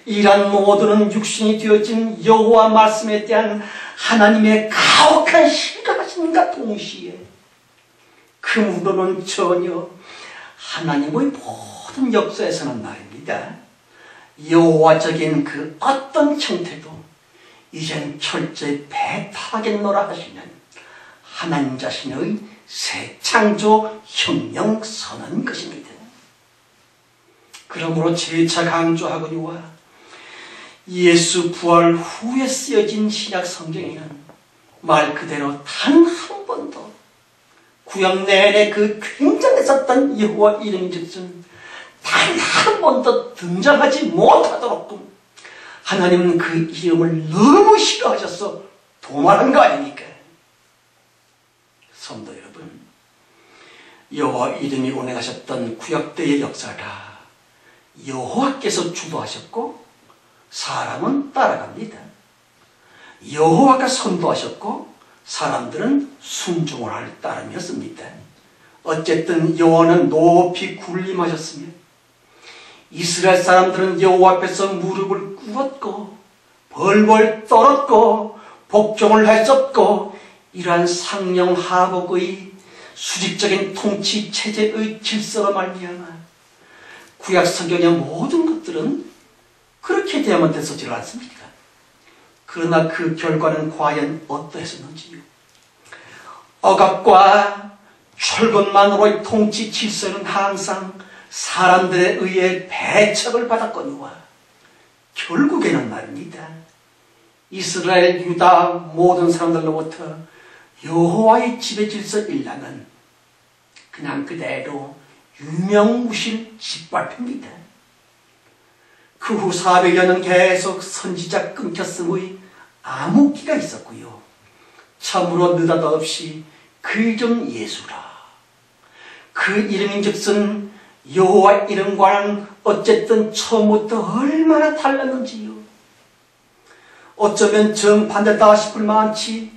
이러한 모두는 육신이 되어진 여호와 말씀에 대한 하나님의 가혹한 실감하심과 동시에 그물로는 전혀 하나님의 모든 역사에서는 말입니다. 여호와적인 그 어떤 형태도 이젠 철저히 배타하겠노라 하시는 하나님 자신의 새 창조 혁명 선언인 것입니다. 그러므로 재차 강조하거니와 예수 부활 후에 쓰여진 신약 성경에는 말 그대로 단 한 번도 구약 내내 그 굉장했었던 여호와 이름즉슨 단 한 번도 등장하지 못하도록 하나님은 그 이름을 너무 싫어하셔서 도말한 거 아닙니까? 성도 여러분, 여호와 이름이 운행하셨던 구약 때의 역사가 여호와께서 주도하셨고 사람은 따라갑니다. 여호와가 선도하셨고 사람들은 순종을 할 따름이었습니다. 어쨌든 여호와는 높이 군림하셨으며 이스라엘 사람들은 여호와 앞에서 무릎을 꿇었고 벌벌 떨었고 복종을 했었고 이러한 상령하복의 수직적인 통치 체제의 질서로 말미암아 구약 성경의 모든 것들은 그렇게 되야만 됐었지를 않습니까? 그러나 그 결과는 과연 어떠했었는지요? 억압과 철권만으로의 통치 질서는 항상 사람들에 의해 배척을 받았거니와 결국에는 말입니다, 이스라엘, 유다 모든 사람들로부터 여호와의 집의 질서 일랑은 그냥 그대로 유명무실 짓밟힙니다. 그 후 400여년 계속 선지자 끊겼음의 암흑기가 있었고요. 참으로 느닷없이 그 이름 예수라. 그 이름인즉슨 여호와 이름과는 어쨌든 처음부터 얼마나 달랐는지요. 어쩌면 정반대다 싶을 만치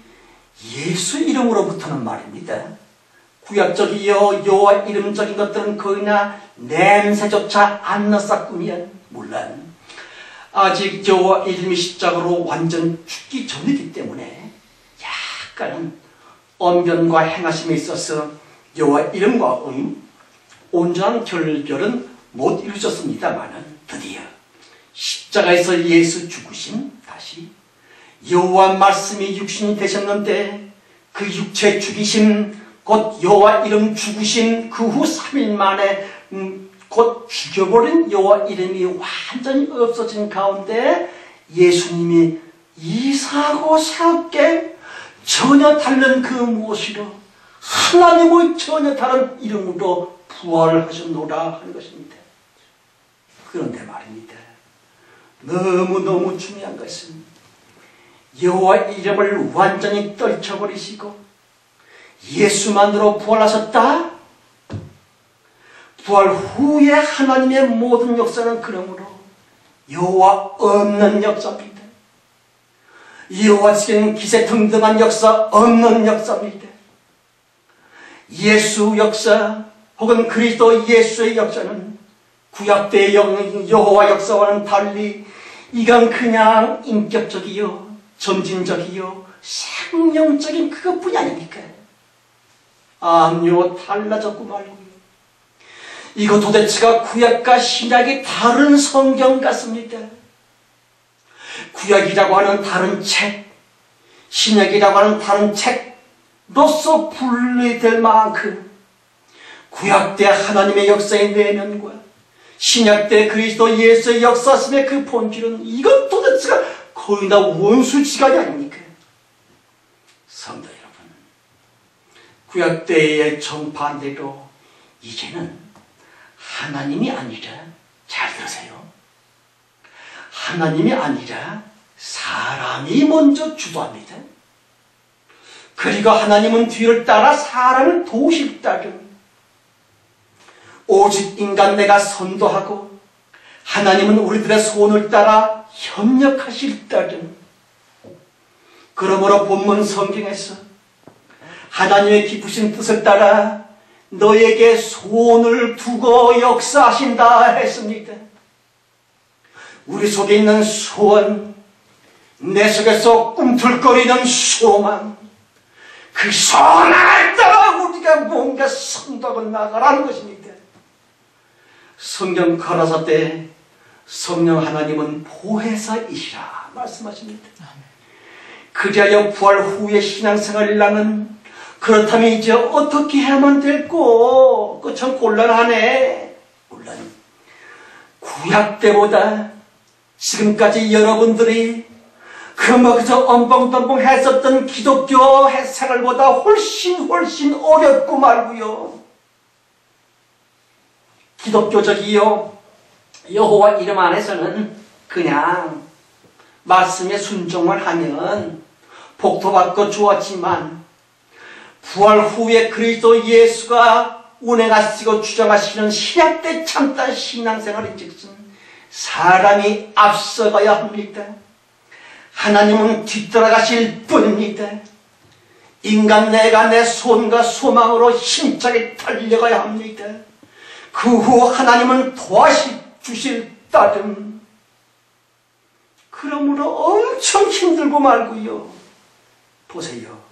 예수 이름으로부터는 말입니다, 구약적이요 여호와 이름적인 것들은 거의나 냄새조차 안 났었군요. 물론 아직 여호와 이름이 십자가로 완전 죽기 전이기 때문에 약간은 언변과 행하심에 있어서 여호와 이름과 온전한 결별은 못 이루셨습니다마는 드디어 십자가에서 예수 죽으심, 다시 여호와 말씀이 육신이 되셨는데 그 육체 죽이심, 곧 여호와 이름 죽으심, 그 후 3일 만에 곧 죽여버린 여호와 이름이 완전히 없어진 가운데 예수님이 이상하고 새롭게 전혀 다른 그 무엇이로 하나님의 전혀 다른 이름으로 부활을 하셨노라 하는 것입니다. 그런데 말입니다, 너무너무 중요한 것은 여호와 이름을 완전히 떨쳐버리시고 예수만으로 부활하셨다? 부활 후에 하나님의 모든 역사는 그러므로 여호와 없는 역사입니다. 여호와에게는 기세등등한 역사 없는 역사입니다. 예수 역사 혹은 그리스도 예수의 역사는 구약대의 여호와 역사와는 달리 이건 그냥 인격적이요 점진적이요 생명적인 그것뿐이 아닙니까? 암요 달라졌고 말고요. 이거 도대체가 구약과 신약이 다른 성경 같습니다. 구약이라고 하는 다른 책, 신약이라고 하는 다른 책로서 분리될 만큼 구약 때 하나님의 역사의 내면과 신약 때 그리스도 예수의 역사심의 그 본질은 이건 도대체가 거의 다 원수지간이 아닙니까? 성도 여러분, 구약 때의 정반대로 이제는 하나님이 아니라, 잘 들으세요, 하나님이 아니라 사람이 먼저 주도합니다. 그리고 하나님은 뒤를 따라 사람을 도우실 따름 오직 인간내가 선도하고 하나님은 우리들의 소원을 따라 협력하실 따름. 그러므로 본문 성경에서 하나님의 깊으신 뜻을 따라 너에게 소원을 두고 역사하신다 했습니다. 우리 속에 있는 소원, 내 속에서 꿈틀거리는 소망, 그 소망을 따라 우리가 뭔가 선도하고 나가라는 것입니다. 성경 가라사 때 성령 하나님은 보혜사이시라 말씀하십니다. 그리하여 부활 후의 신앙생활을 나는 그렇다면 이제 어떻게 해야만 될꼬? 그 참 곤란하네. 물론 구약 때보다 지금까지 여러분들이 그저 엄벙덤벙 했었던 기독교 생활보다 훨씬 어렵고 말고요. 기독교적이요 여호와 이름 안에서는 그냥 말씀에 순종만 하면 복도 받고 좋았지만 부활 후에 그리스도 예수가 운행하시고 주장하시는 신약때 참된 신앙생활인즉슨 사람이 앞서가야 합니다. 하나님은 뒤따라가실 뿐입니다. 인간 내가 내 손과 소망으로 힘차게 달려가야 합니다. 그 후 하나님은 도와주실 따름. 그러므로 엄청 힘들고 말고요. 보세요.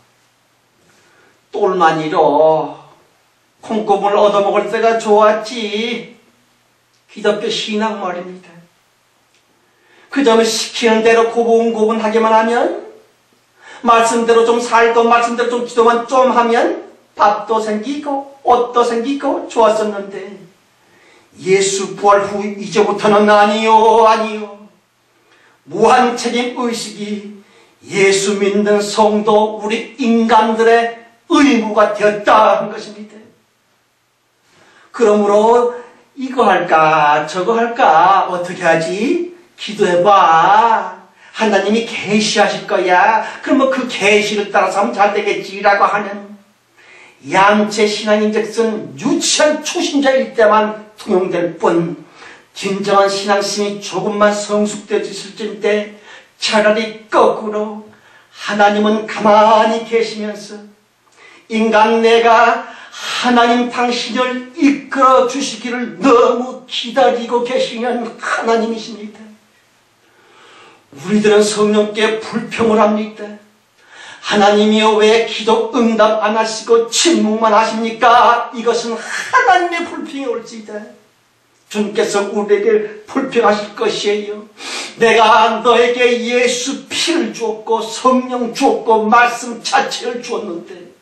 똘마니로 콩고물 얻어먹을 때가 좋았지. 기독교 신앙 말입니다. 그 점을 시키는 대로 고분고분하게만 하면, 말씀대로 좀 살고 말씀대로 좀 기도만 좀 하면 밥도 생기고 옷도 생기고 좋았었는데 예수 부활 후 이제부터는 아니요. 무한 책임 의식이 예수 믿는 성도 우리 인간들의 의무가 되었다 하는 것입니다. 그러므로 이거 할까 저거 할까 어떻게 하지? 기도해봐. 하나님이 계시하실 거야. 그러면 그 계시를 따라서 하면 잘 되겠지라고 하는 양체 신앙인즉슨 유치한 초신자일 때만 통용될 뿐, 진정한 신앙심이 조금만 성숙되어졌을 때 차라리 거꾸로 하나님은 가만히 계시면서 인간 내가 하나님 당신을 이끌어 주시기를 너무 기다리고 계시는 하나님이십니다. 우리들은 성령께 불평을 합니다. 하나님이여 왜 기도 응답 안 하시고 침묵만 하십니까? 이것은 하나님의 불평이 올지이다. 주님께서 우리에게 불평하실 것이에요. 내가 너에게 예수 피를 주었고 성령 주었고 말씀 자체를 주었는데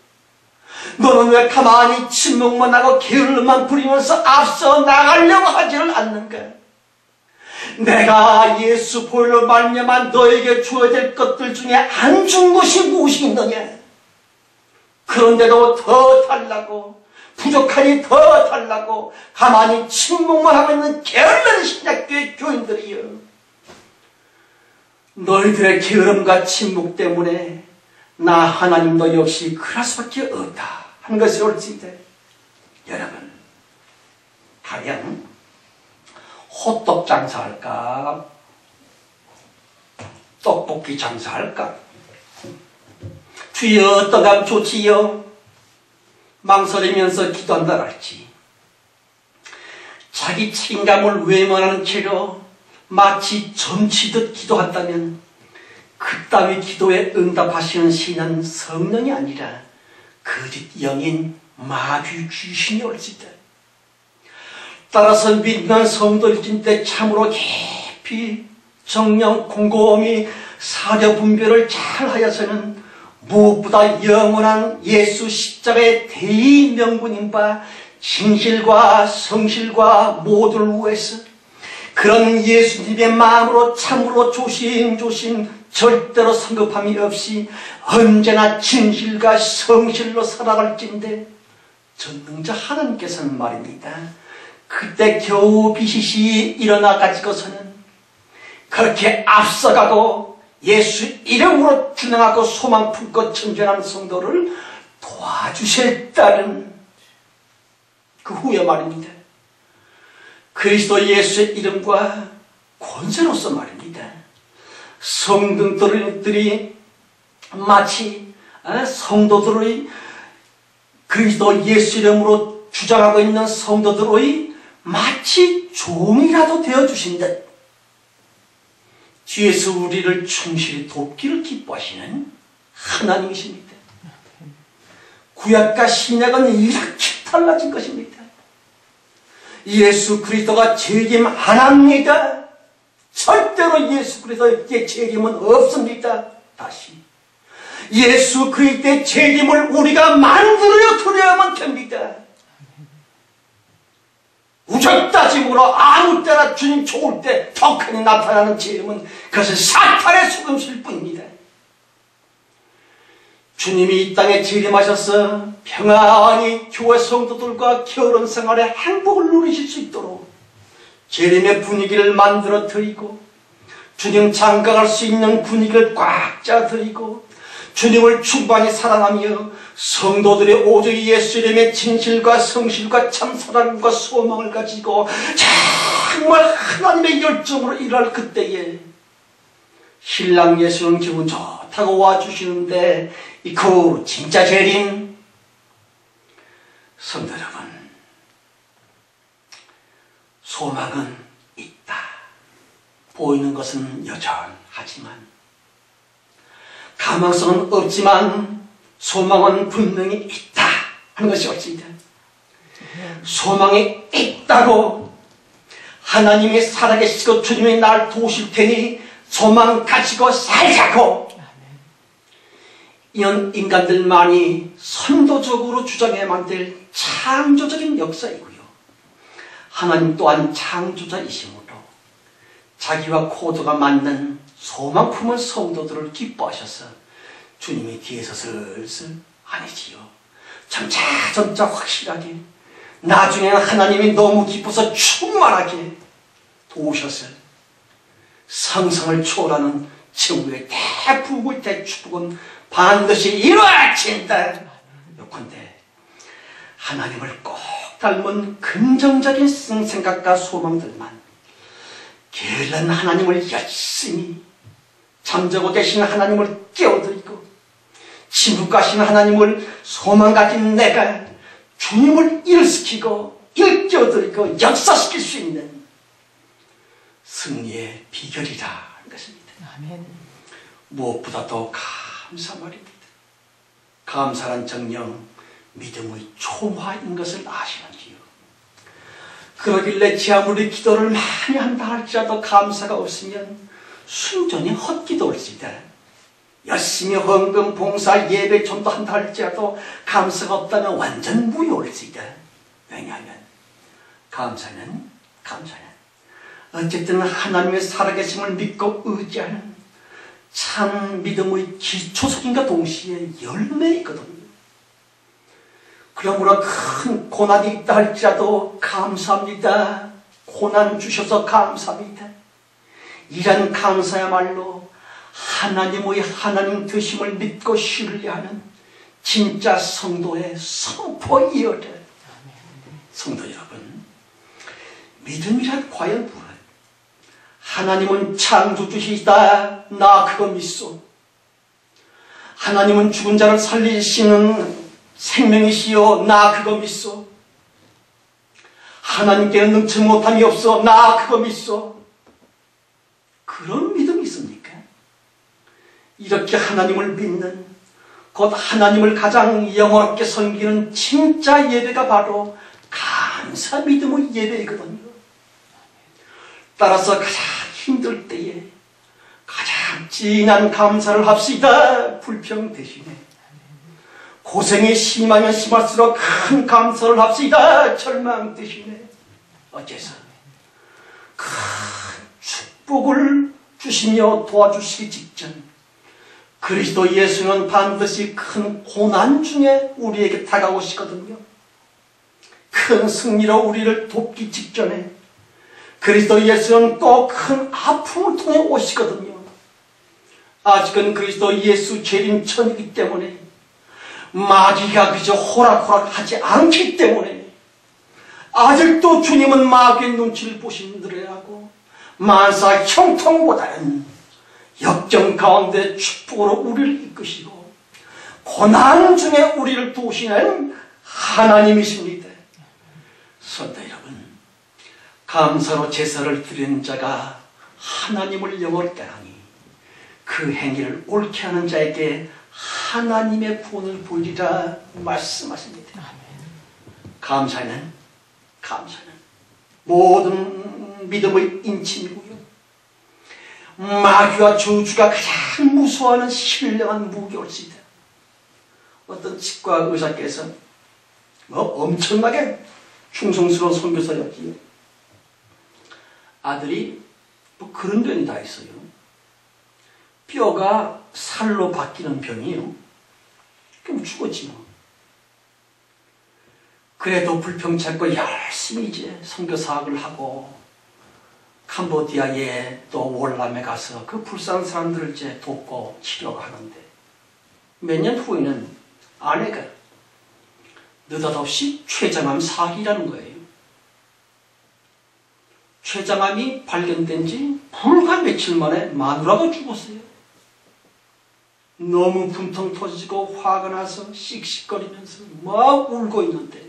너는 왜 가만히 침묵만 하고 게을름만 부리면서 앞서 나가려고 하지를 않는가? 내가 예수 보혈로 말미암아 너에게 주어야 될 것들 중에 안 준 것이 무엇이 있느냐? 그런데도 더 달라고, 부족하니 더 달라고 가만히 침묵만 하고 있는 게을른 신약교회 교인들이여, 너희들의 게으름과 침묵 때문에 나 하나님도 역시 그럴 수밖에 없다 하는 것이 옳지이다. 여러분, 과연 호떡 장사할까? 떡볶이 장사할까? 주여 어떤 감 좋지요? 망설이면서 기도한다 할지, 자기 책임감을 외면하는 채로 마치 점치듯 기도한다면 그따위 기도에 응답하시는 신은 성령이 아니라 거짓 영인 마귀 귀신이 올지다. 따라서 믿는 성도일진 때 참으로 깊이 정령 곰곰이 사려 분별을 잘 하여서는 무엇보다 영원한 예수 십자가의 대의 명분인 바 진실과 성실과 모두를 위해서 그런 예수님의 마음으로 참으로 조심조심 절대로 성급함이 없이 언제나 진실과 성실로 살아갈진데, 전능자 하나님께서는 말입니다, 그때 겨우 비시시 일어나 가지고서는 그렇게 앞서가고 예수 이름으로 준행하고 소망 품고 전전하는 성도를 도와주셨다는 그 후에 말입니다, 그리스도 예수의 이름과 권세로서 말입니다, 성도들이 마치 성도들의 그리스도 예수 이름으로 주장하고 있는 성도들의 마치 종이라도 되어주신 듯 주에서 우리를 충실히 돕기를 기뻐하시는 하나님이십니다. 구약과 신약은 이렇게 달라진 것입니다. 예수 그리스도가 재림 안 합니다. 절대로 예수 그리스도의 재림은 없습니다. 다시 예수 그리스도의 재림을 우리가 만들어 드려야만 됩니다. 우적다짐으로 아무 때나 주님 좋을 때 덕하니 나타나는 재림은 그것은 사탄의 속임수일 뿐입니다. 주님이 이 땅에 재림하셔서 평안히 교회 성도들과 결혼 생활의 행복을 누리실 수 있도록 재림의 분위기를 만들어 드리고 주님 장가갈 수 있는 분위기를 꽉 짜드리고 주님을 충만히 사랑하며 성도들의 오직 예수 이름의 진실과 성실과 참사랑과 소망을 가지고 정말 하나님의 열정으로 일할 그때에 신랑 예수는 기분 좋다고 와주시는데 그 진짜 재림, 성도 여러분, 소망은 있다. 보이는 것은 여전하지만, 가망성은 없지만 소망은 분명히 있다 하는 것이 옳습니다. 소망이 있다고 하나님이 살아계시고 주님이 날 도우실 테니 소망 가지고 살자고 이런 인간들만이 선도적으로 주장해야만 될 창조적인 역사이고요, 하나님 또한 창조자이시므로 자기와 코드가 맞는 소망 품은 성도들을 기뻐하셔서 주님이 뒤에서 슬슬 아니지요, 점차 확실하게 나중에는 하나님이 너무 기뻐서 충만하게 도우셔서 상상을 초월하는 천국의 대부의 대축복은 반드시 이루어진다. 요컨대 하나님을 꼭 닮은 긍정적인 생각과 소망들만 게을른 하나님을 열심히 잠자고 계신 하나님을 깨워드리고 침묵하신 하나님을 소망 가진 내가 주님을 일으키고 일깨워드리고 역사시킬 수 있는 승리의 비결이라 하는 것입니다. 아멘. 무엇보다도 감사 말입니다. 감사란 정녕 믿음의 초화인 것을 아시는지요? 그러길래 제 아무리 기도를 많이 한다 할지라도 감사가 없으면 순전히 헛기도일지다. 열심히 헌금, 봉사, 예배 전도한다 할지라도 감사가 없다면 완전 무효일지다. 왜냐하면 감사는 어쨌든 하나님의 살아계심을 믿고 의지하는 참 믿음의 기초석인과 동시에 열매이거든요. 그러므로 큰 고난이 있다 할지라도 감사합니다. 고난 주셔서 감사합니다. 이런 감사야말로 하나님의 하나님 되심을 믿고 신뢰하는 진짜 성도의 선포이어라. 성도 여러분, 믿음이란 과연 무엇? 하나님은 창조주시다. 나 그거 믿소. 하나님은 죽은 자를 살리시는 생명이시여. 나 그거 믿소. 하나님께는 능치 못함이 없어. 나 그거 믿소. 그런 믿음이 있습니까? 이렇게 하나님을 믿는, 곧 하나님을 가장 영원하게 섬기는 진짜 예배가 바로 감사 믿음의 예배이거든요. 따라서 가장 힘들 때에 가장 진한 감사를 합시다. 불평 대신에 고생이 심하면 심할수록 큰 감사를 합시다. 절망 대신에 어째서 큰 축복을 주시며 도와주시기 직전 그리스도 예수는 반드시 큰 고난 중에 우리에게 다가오시거든요. 큰 승리로 우리를 돕기 직전에 그리스도 예수는 또 큰 아픔을 통해 오시거든요. 아직은 그리스도 예수 재림천이기 때문에 마귀가 그저 호락호락하지 않기 때문에 아직도 주님은 마귀의 눈치를 보시느라고 만사 형통보다는 역경 가운데 축복으로 우리를 이끄시고 고난 중에 우리를 도우시는 하나님이십니다. 성도 여러분, 감사로 제사를 드리는 자가 하나님을 영원케 하니 그 행위를 옳게 하는 자에게 하나님의 구원을 보이리라 말씀하십니다. 감사는 모든 믿음의 인침이고요, 마귀와 저주가 가장 무서워하는 신령한 무기일지다. 어떤 치과 의사께서 엄청나게 충성스러운 선교사였지요. 아들이 그런 병이 다 있어요. 뼈가 살로 바뀌는 병이에요. 그럼 죽었지 뭐. 그래도 불평 참고 열심히 이제 선교사학을 하고 캄보디아에 또 월남에 가서 그 불쌍한 사람들을 이제 돕고 치료하는데 몇 년 후에는 아내가 느닷없이 췌장암 사기라는 거예요. 췌장암이 발견된 지 불과 며칠 만에 마누라가 죽었어요. 너무 분통 터지고 화가 나서 씩씩거리면서 막 울고 있는데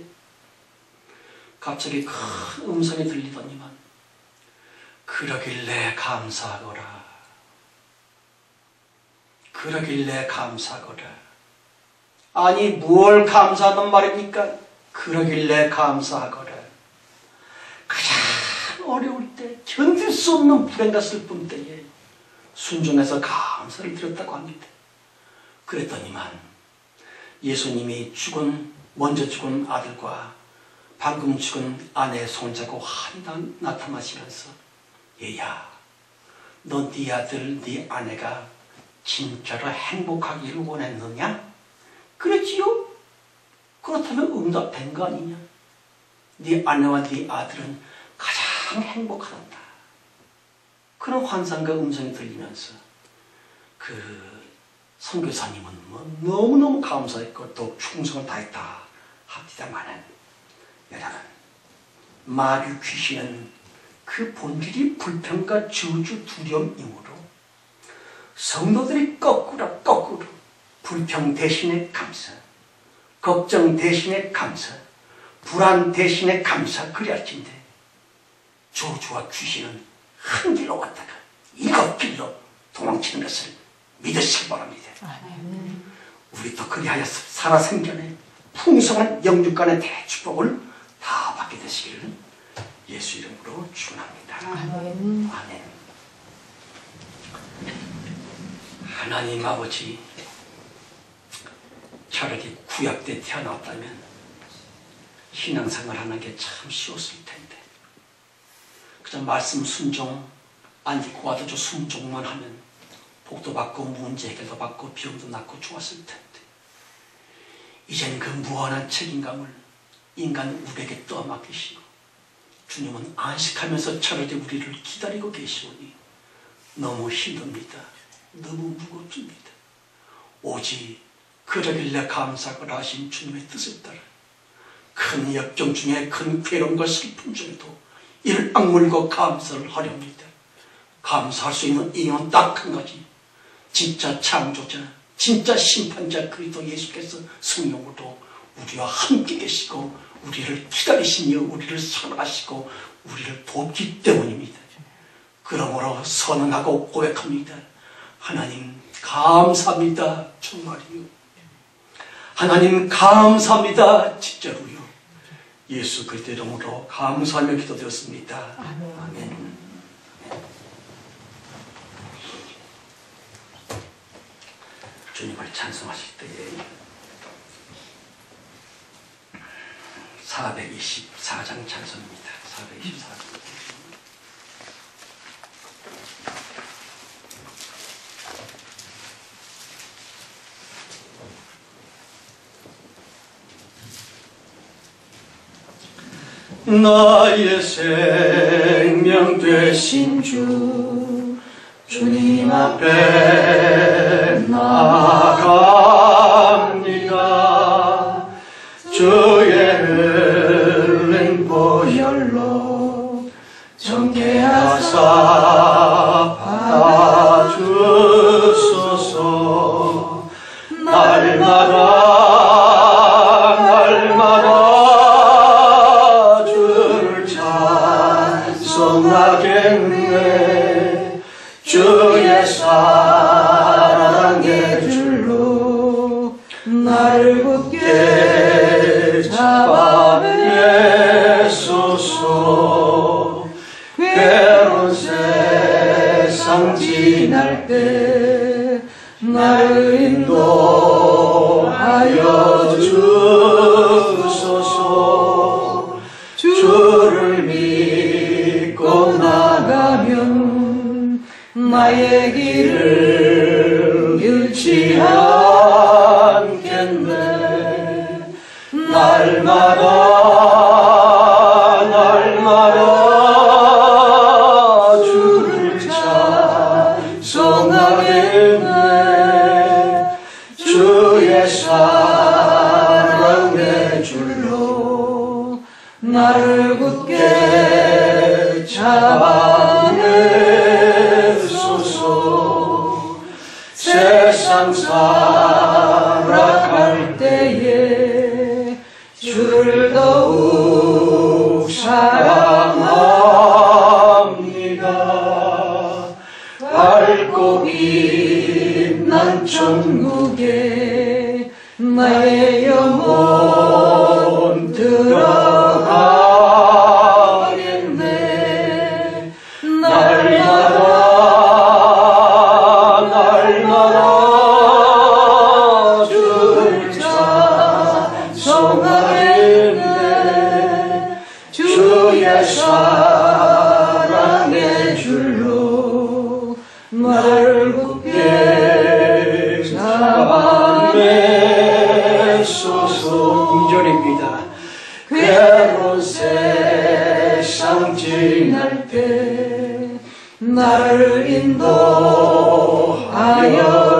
갑자기 큰 음성이 들리더니만 그러길래 감사하거라. 그러길래 감사하거라. 아니 뭘 감사하단 말입니까? 그러길래 감사하거라. 가장 어려울 때 견딜 수 없는 불행과 슬픔 때에 순종해서 감사를 드렸다고 합니다. 그랬더니만 예수님이 먼저 죽은 아들과 방금 죽은 아내의 손자고 한이 나타나시면서 얘야, 너 네 아들, 네 아내가 진짜로 행복하기를 원했느냐? 그랬지요? 그렇다면 응답된 거 아니냐? 네 아내와 네 아들은 가장 행복하단다. 그런 환상과 음성이 들리면서 그 선교사님은 너무너무 감사했고 또 충성을 다했다 합니다마는, 여러분, 마귀 귀신은 그 본질이 불평과 저주 두려움이므로 성도들이 거꾸로 불평 대신에 감사, 걱정 대신에 감사, 불안 대신에 감사 그리할진대 저주와 귀신은 한 길로 왔다가 일곱 길로 도망치는 것을 믿으시기 바랍니다. 우리도 그리하여서 살아생전에 풍성한 영육간의 대축복을 다 받게 되시기를 예수 이름으로 축원합니다. 아멘. 하나님 아버지, 차라리 구약 때 태어났다면 신앙생활 하는 게 참 쉬웠을 텐데, 그저 말씀 순종, 안디고 와도 순종만 하면 복도 받고 문제 해결도 받고 병도 낫고 좋았을 텐데, 이젠 그 무한한 책임감을 인간 우리에게 떠맡기시고 주님은 안식하면서 차라리 우리를 기다리고 계시오니 너무 힘듭니다. 너무 무겁습니다. 오직 그러길래 감사하라 하신 주님의 뜻에 따라 큰 역경 중에 큰 괴로움과 슬픔 중에도 이를 악물고 감사를 하렵니다. 감사할 수 있는 이유는 딱 한 가지, 진짜 창조자, 진짜 심판자 그리스도 예수께서 성령으로 우리와 함께 계시고 우리를 기다리시며 우리를 사랑하시고 우리를 돕기 때문입니다. 그러므로 선언하고 고백합니다. 하나님 감사합니다. 정말이요. 하나님 감사합니다. 진짜로요. 예수 그리스도 이름으로 감사하며 기도드렸습니다. 아멘. 아멘. 주님을 찬송하실 때에 424장 찬송입니다. 424장. 나의 생명 되신 주, 주님 앞에 나아갑니다. 주의 흘린 보혈로 정케하사 받아주소서. 날마다 주를 찬송하겠네. 주의 사랑의 줄로 나를 굳게 잡아내소서. 괴로운 세상 지날 때 나를 인도하여 주소서. 주를 믿고 나가면 나의 길을 잃지 않겠네. 날마다 주를 찬송하겠네. 주의 사랑의 줄로 나를 굳게 잡아내소서. 세상 살아갈 때에 주를 더욱 사랑합니다. 밝고 빛난 천국에 나의 영혼 들어가겠네. 날마다 주를 찬송하겠네. 나를 굳게 잡아내소서. 2절입니다. 괴로운 세상 지날 때 나를 인도하여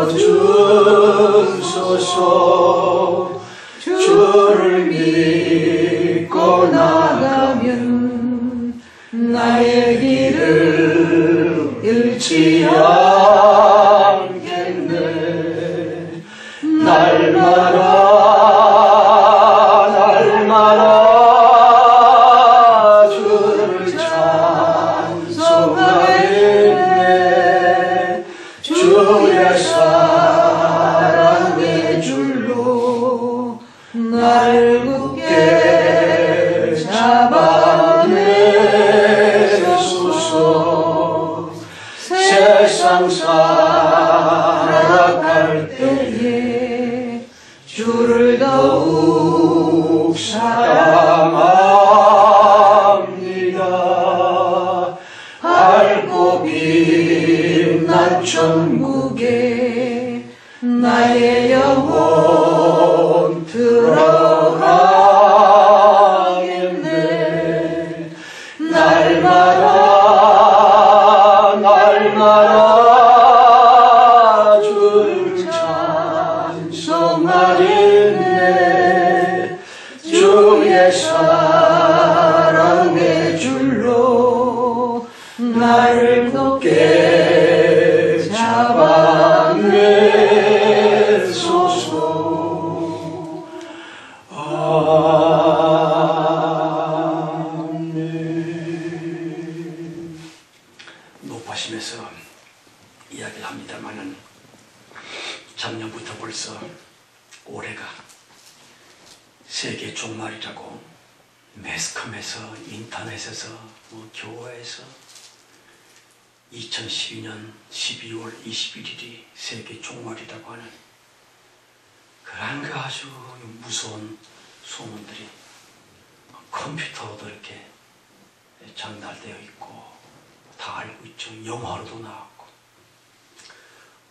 주소서. 주를 믿고 나가면 나의 길을 잃지 않겠네. 날마다 주를 찬송하겠네. 주의 사랑의 줄로 나를 굳게 잡아내소서. 세상 살아갈 때에 주를 더욱 사랑합니다. 밝고 빛난 천국에 나의 영혼 들어가겠네. 날마다 주를 찬송하겠네. 주의 사랑의 줄로 나를 굳게 잡아내소서. 아멘. 높아심에서 이야기를 합니다만은 작년부터 벌써 올해가 세계 종말이라고 매스컴에서 인터넷에서 교회에서 2012년 12월 21일이 세계 종말이라고 하는 그런 그 아주 무서운 소문들이 컴퓨터로도 이렇게 전달되어 있고 다 알고 있죠. 영화로도 나왔고.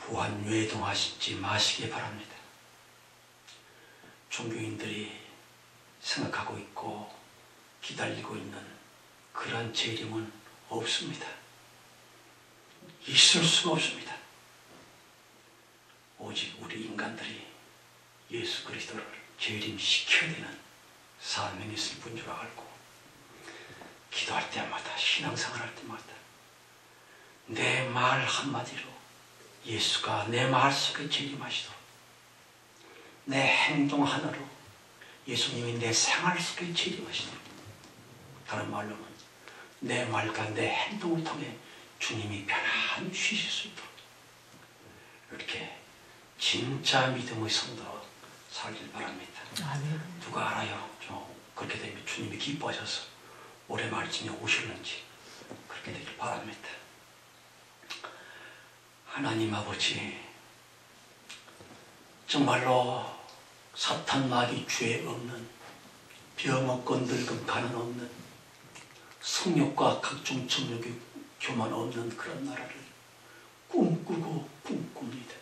부한 외동하시지 마시기 바랍니다. 종교인들이 생각하고 있고 기다리고 있는 그런 재림은 없습니다. 있을 수가 없습니다. 오직 우리 인간들이 예수 그리스도를 재림시켜야 되는 사명이 있을 뿐 줄 알고 기도할 때마다 신앙생활 할 때마다 내 말 한마디로 예수가 내 말 속에 재림하시도록 내 행동 하나로 예수님이 내 생활 속에 재림하시도록 다른 말로는 내 말과 내 행동을 통해 주님이 편안히 쉬실 수 있도록 이렇게 진짜 믿음의 성도로 살길 바랍니다. 아멘. 누가 알아요? 그렇게 되면 주님이 기뻐하셔서 올해 말쯤에 오실는지 그렇게 되길 바랍니다. 하나님 아버지, 정말로 사탄 마귀 죄 없는 병 없고 늙음 가난 없는 성욕과 각종 정욕의 교만 없는 그런 나라를 꿈꾸고 꿈꿉니다.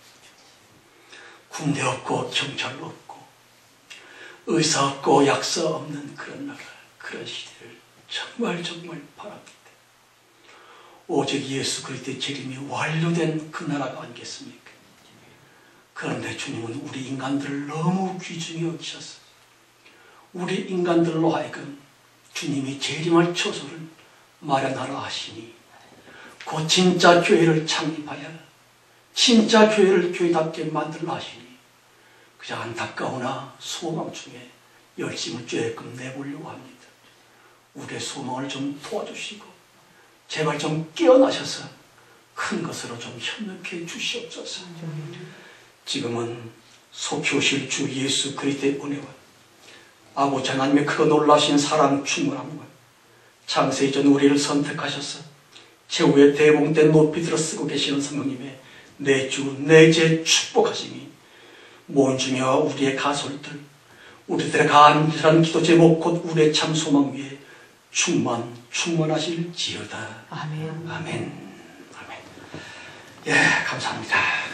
군대 없고 경찰 없고 의사 없고 약사 없는 그런 나라, 그런 시대를 정말 바랍니다. 오직 예수 그리스도의 재림이 완료된 그 나라가 아니겠습니까? 그런데 주님은 우리 인간들을 너무 귀중히 여기셔서 우리 인간들로 하여금 주님이 재림할 처소를 마련하라 하시니 곧 진짜 교회를 창립하여 진짜 교회를 교회답게 만들라 하시니 그저 안타까우나 소망 중에 열심을 쬐끔 내보려고 합니다. 우리의 소망을 좀 도와주시고 제발 좀 깨어나셔서 큰 것으로 좀 협력해 주시옵소서. 지금은 속히 주 예수 그리스도의 은혜와 아버지 하나님의 그 놀라신 사랑 충만함과 창세이전 우리를 선택하셔서 최후의 대봉된 높이 들어 쓰고 계시는 성령님의 내주 내제 축복하심이 모은중에와 우리의 가솔들 우리들의 간절한 기도 제목 곧 우리의 참 소망 위에 충만하실지어다. 아멘. 아멘. 아멘. 예, 감사합니다.